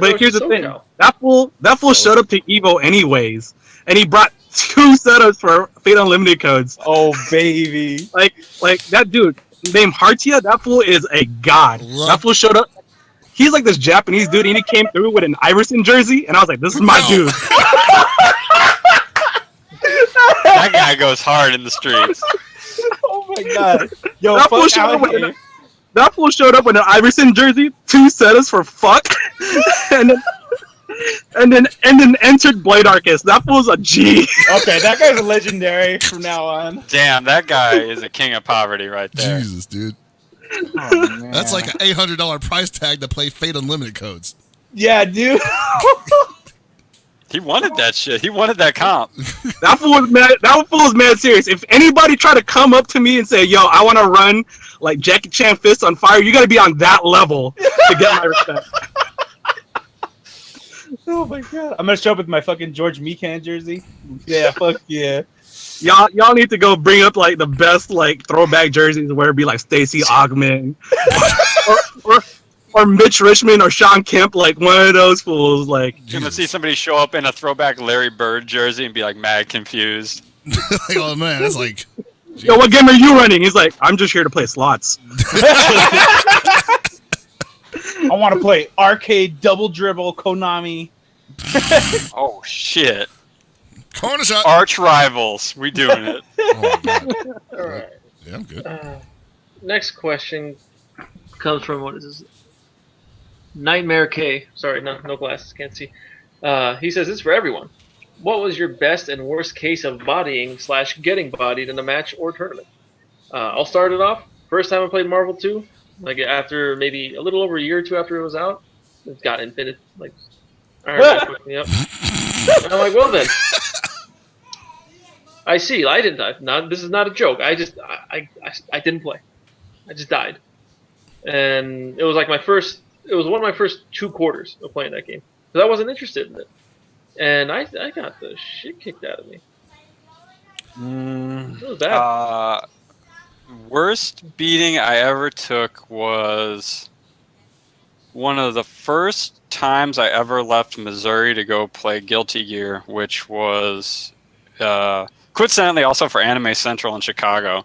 But here's the thing: SoCal. that fool showed up to Evo anyways, and he brought 2 setups for Fate Unlimited codes. Oh, baby. Like that dude named Hartia. That fool is a god. That fool showed up. He's like this Japanese dude, and he came through with an Iverson jersey, and I was like, "This is my dude." That guy goes hard in the streets. Oh my god. Yo, That fool fuck showed out up with here. an- That fool showed up with an Iverson jersey, 2 setups for fuck, and then entered Blade Arcus. That fool's a G. Okay, that guy's legendary from now on. Damn, that guy is a king of poverty right there. Jesus, dude. Oh, man. That's like an $800 price tag to play Fate Unlimited codes. Yeah, dude. He wanted that shit. He wanted that comp. That fool was mad. That fool was mad serious. If anybody tried to come up to me and say, "Yo, I want to run like Jackie Chan Fist on Fire," you got to be on that level to get my respect. Oh my god. I'm gonna show up with my fucking George Mikan jersey. Yeah, fuck yeah. Y'all need to go bring up like the best like throwback jerseys where it be like Stacey Ogman or Mitch Richmond or Sean Kemp, like one of those fools. Like, You're gonna see somebody show up in a throwback Larry Bird jersey and be like mad confused. Like, oh man, it's like, yo, what game are you running? He's like, I'm just here to play slots. I want to play arcade double dribble Konami. Oh shit! corner shot. Arch rivals, we doing it. Oh, God. All right. Yeah, I'm good. Next question comes from, what is this? Nightmare K. Sorry, no glasses, can't see. He says, "This is for everyone. What was your best and worst case of bodying / getting bodied in a match or tournament?" I'll start it off. First time I played Marvel 2, like after maybe a little over a year or 2 after it was out, it got infinite. Like, Iron Man fucked me up. And I'm like, well then. I see. I didn't die. This is not a joke. I didn't play. I just died. And it was like it was one of my first 2 quarters of playing that game. Because I wasn't interested in it. And I got the shit kicked out of me. It was bad. Worst beating I ever took was one of the first times I ever left Missouri to go play Guilty Gear, which was coincidentally also for Anime Central in Chicago.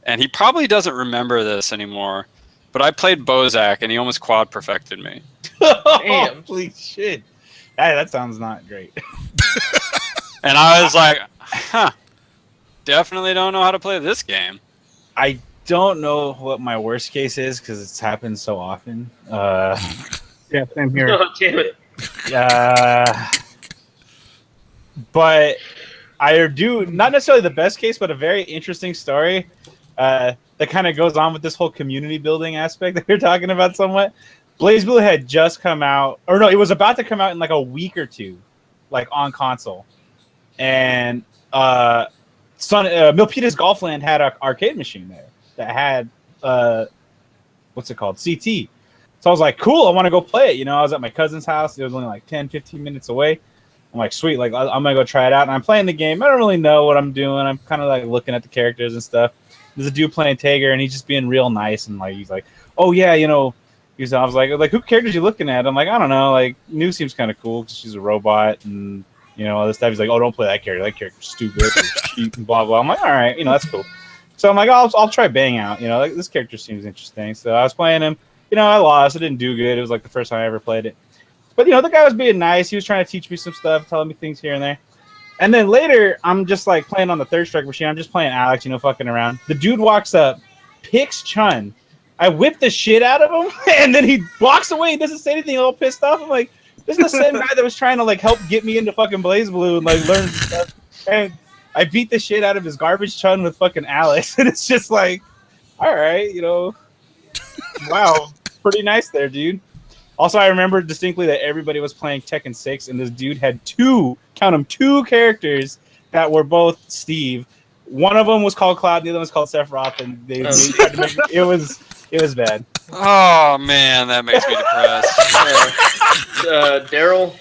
And he probably doesn't remember this anymore, but I played Bozak and he almost quad perfected me. Damn. Holy shit. Hey, that sounds not great. And I was like, definitely don't know how to play this game. I don't know what my worst case is because it's happened so often. Yeah, same here. Oh, damn it. But I do not necessarily the best case, but a very interesting story that kind of goes on with this whole community building aspect that you're talking about somewhat. BlazBlue had just come out, or no, it was about to come out in like a week or 2, like on console. And Milpitas Golfland had an arcade machine there that had what's it called? CT. So I was like, cool, I want to go play it. You know, I was at my cousin's house. It was only like 10, 15 minutes away. I'm like, sweet, like I'm gonna go try it out. And I'm playing the game. I don't really know what I'm doing. I'm kind of like looking at the characters and stuff. There's a dude playing Tager, and he's just being real nice and like he's like, oh yeah, you know. I was like, who characters you looking at? I'm like, I don't know. Like, New seems kind of cool because she's a robot and, you know, all this stuff. He's like, oh, don't play that character. That character's stupid or cheap and blah, blah. I'm like, all right, you know, that's cool. So I'm like, I'll try Bang out. You know, like, this character seems interesting. So I was playing him. You know, I lost. I didn't do good. It was like the first time I ever played it. But, you know, the guy was being nice. He was trying to teach me some stuff, telling me things here and there. And then later, I'm just like playing on the third strike machine. I'm just playing Alex, you know, fucking around. The dude walks up, picks Chun. I whip the shit out of him, and then he walks away and doesn't say anything, all pissed off. I'm like, this is the same guy that was trying to like help get me into fucking BlazBlue and like learn stuff. And I beat the shit out of his garbage chun with fucking Alex, and it's just like, all right, wow, pretty nice there, dude. Also, I remember distinctly that everybody was playing Tekken 6, and this dude had two characters that were both Steve. One of them was called Cloud, the other one was called Sephiroth, and they tried to make it was bad. Oh man, that makes me depressed. Daryl,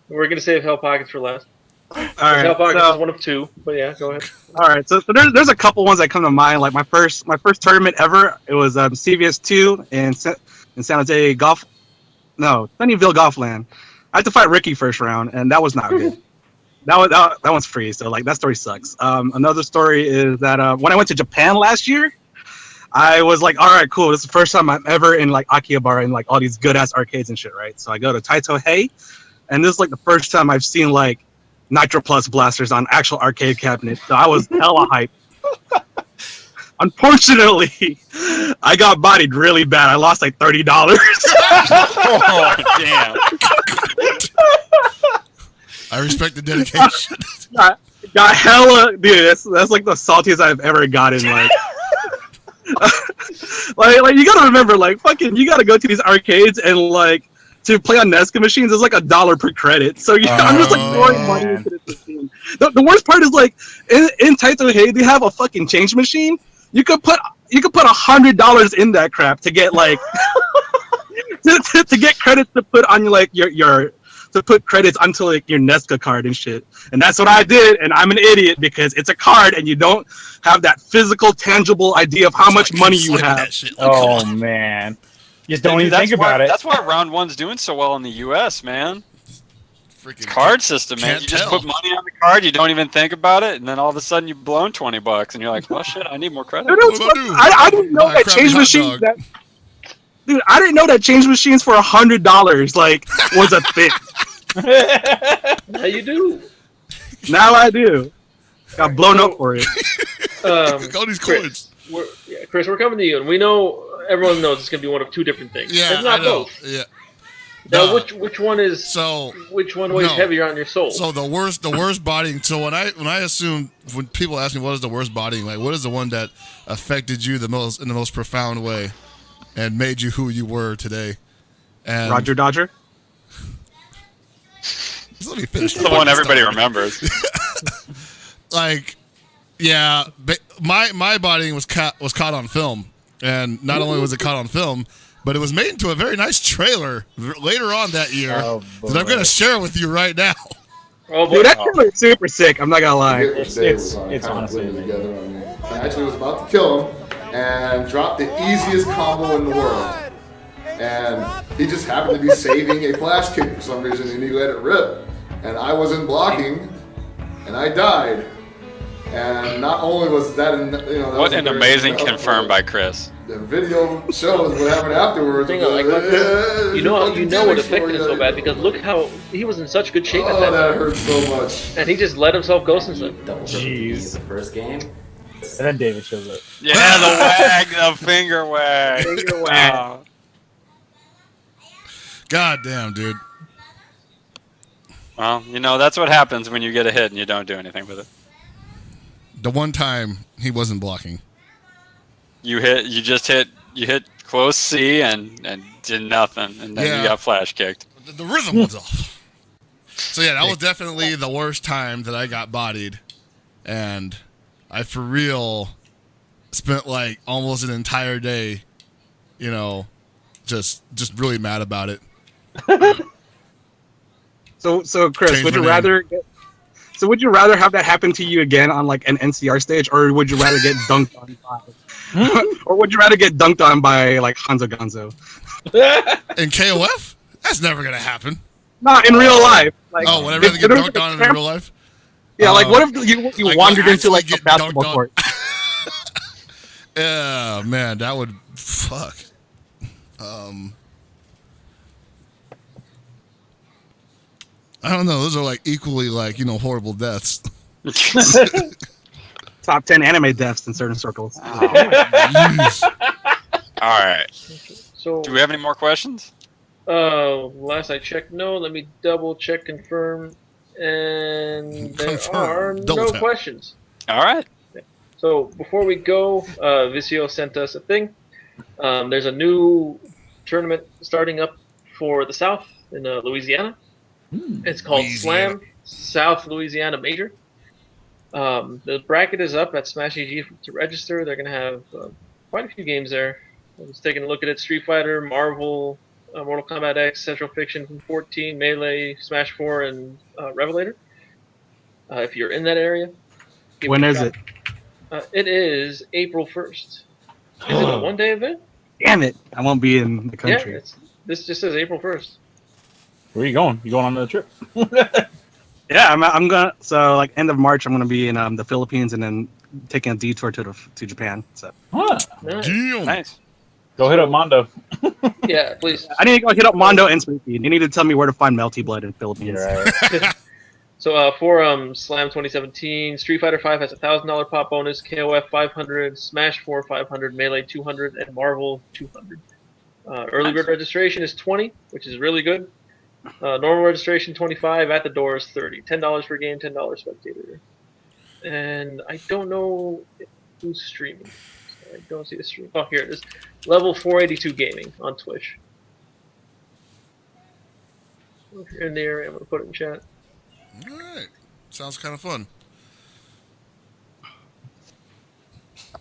we're gonna save Hell Pockets for last. All right, Hell Pockets is one of two, but yeah, go ahead. All right, so there's a couple ones that come to mind. Like my first tournament ever, it was CVS 2 in San Jose Sunnyvale Golfland. I had to fight Ricky first round, and that was not good. That one's free, so like that story sucks. Another story is that when I went to Japan last year, I was like, all right, cool. This is the first time I'm ever in like Akihabara and like all these good ass arcades and shit, right? So I go to Taito Hei, and this is like the first time I've seen like Nitro Plus blasters on actual arcade cabinet. So I was hella hyped. Unfortunately, I got bodied really bad. I lost like $30. Oh damn! I respect the dedication. got hella, dude. That's like the saltiest I've ever gotten. Like you gotta remember, like fucking, you gotta go to these arcades and like to play on Nesca machines is like $1 per credit. So I'm just like throwing money into this machine. The worst part is like in Taito Hei they have a fucking change machine. You could put $100 in that crap to get like to get credits to put on your to put credits onto like your Nesca card and shit. And that's what I did, and I'm an idiot because it's a card and you don't have that physical, tangible idea of how much money you have. Oh man. You just don't even think about it. That's why round one's doing so well in the US, man. Freaking Card system, man. You just put money on the card, you don't even think about it, and then all of a sudden you've blown $20 and you're like, well shit, I need more credit. I didn't know that change machines dude, I didn't know that change machines for $100 like was a thing. Now you do. Now I do. Got blown up for it. All these coins. Chris, we're coming to you, and we know everyone knows it's gonna be one of two different things. Yeah, it's not I know. both. Yeah. Now, which one is? So which one weighs heavier on your soul? So the worst bodying. So when I assume, when people ask me what is the worst bodying, like what is the one that affected you the most in the most profound way, and made you who you were today? And Roger Dodger. Just let me finish. The one everybody remembers. Like, yeah, my bodying was caught on film, and not only was it caught on film, but it was made into a very nice trailer later on that year that I'm going to share with you right now. Oh boy, dude, that trailer is super sick. I'm not gonna lie. It's honestly together on me. I actually was about to kill him and drop the easiest combo in the world, and he just happened to be saving a flash kick for some reason, and he let it rip, and I wasn't blocking, and I died. And not only was that, what an amazing confirmed by Chris. The video shows what happened afterwards. you know what affected him so bad because look how he was in such good shape at that that time. hurt so much. And he just let himself go since then. Jeez. The first game. And then David shows up. Yeah, the wag, the finger wag. Finger wag. Wow. God damn, dude. Well, that's what happens when you get a hit and you don't do anything with it. The one time he wasn't blocking. You hit close C and did nothing, and then you got flash kicked. The rhythm was off. So yeah, that was definitely the worst time that I got bodied, and I for real spent like almost an entire day, just really mad about it. So Chris, Change would you my rather have that happen to you again on like an NCR stage, or would you rather get dunked on by, or would you rather get dunked on by like Hanzo Gonzo? In KOF? That's never gonna happen. Not in real life. Like, would I rather get dunked on in real life? Yeah, like what if you like, wandered into like get a basketball dunked on? court? Yeah, man, that would fuck. I don't know. Those are like equally like horrible deaths. Top 10 anime deaths in certain circles. Jeez. All right. So, do we have any more questions? Last I checked, no. Let me double check, confirm, and there are no questions. All right. So before we go, Vicio sent us a thing. There's a new tournament starting up for the South in Louisiana. It's called Louisiana. Slam South Louisiana Major. The bracket is up at Smash AG to register. They're going to have quite a few games there. I was taking a look at it: Street Fighter, Marvel, Mortal Kombat X, Central Fiction from 14, Melee, Smash 4, and Revelator. If you're in that area, give When a is shot. it? It is April 1st. Is it a one-day event? Damn it! I won't be in the country. Yeah, this just says April 1st. Where are you going? You going on the trip? Yeah, I'm gonna. So like end of March, I'm gonna be in the Philippines and then taking a detour to Japan. So Huh. Nice. Damn. Nice. Go hit up Mondo. Yeah, please. I need to go hit up Mondo and Spooky. You need to tell me where to find Melty Blood in the Philippines. Right. So for Slam 2017, Street Fighter 5 has a $1,000 pop bonus, KOF 500, Smash 4 500, Melee 200, and Marvel 200. Early bird registration is 20, which is really good. Normal registration 25, at the door is 30. $10 per game, $10 spectator. And I don't know who's streaming. I don't see the stream. Oh, here it is. Level 482 Gaming on Twitch. If you're in the area, I'm going to put it in chat. All right. Sounds kind of fun. All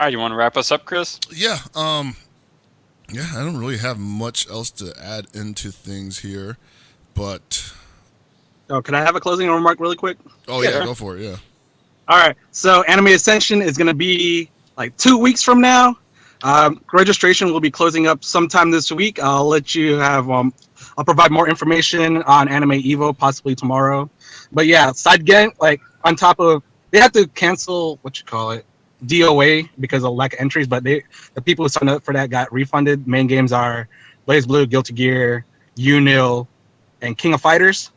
right, you want to wrap us up, Chris? Yeah. Yeah, I don't really have much else to add into things here, but Oh, can I have a closing remark really quick? oh yeah, go for it. Yeah. All right. So Anime Ascension is going to be like 2 weeks from now. Registration will be closing up sometime this week. I'll let you have. I'll provide more information on Anime Evo possibly tomorrow. But yeah, side game like on top of they had to cancel DOA because of lack of entries. But the people who signed up for that got refunded. Main games are Blaze Blue, Guilty Gear, Unil, and King of Fighters.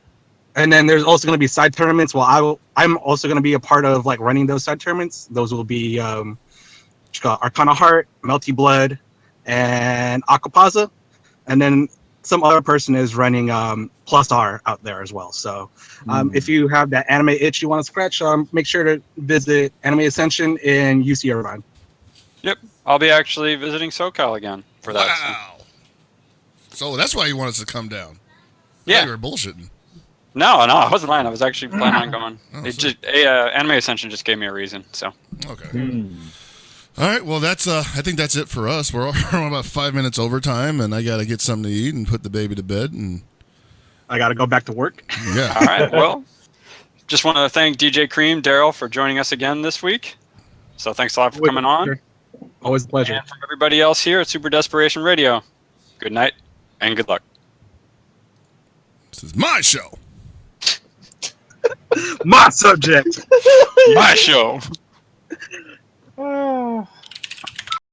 And then there's also going to be side tournaments. Well, I'm also going to be a part of like running those side tournaments. Those will be Arcana Heart, Melty Blood, and Aquapaza. And then some other person is running Plus R out there as well. So if you have that anime itch you want to scratch, make sure to visit Anime Ascension in UC Irvine. Yep. I'll be actually visiting SoCal again for that. Wow. So that's why you want us to come down. Yeah. You were bullshitting. No, I wasn't lying. I was actually planning on going. Oh, It just Anime Ascension just gave me a reason. So Okay. All right. Well, that's I think that's it for us. We're on about 5 minutes overtime, and I got to get something to eat and put the baby to bed. And I got to go back to work. yeah. all right. Well, just want to thank DJ Cream, Daryl, for joining us again this week. So thanks a lot for coming on. Always a pleasure. And from everybody else here at Super Desperation Radio, good night and good luck. This is my show. My subject. My show. Ah.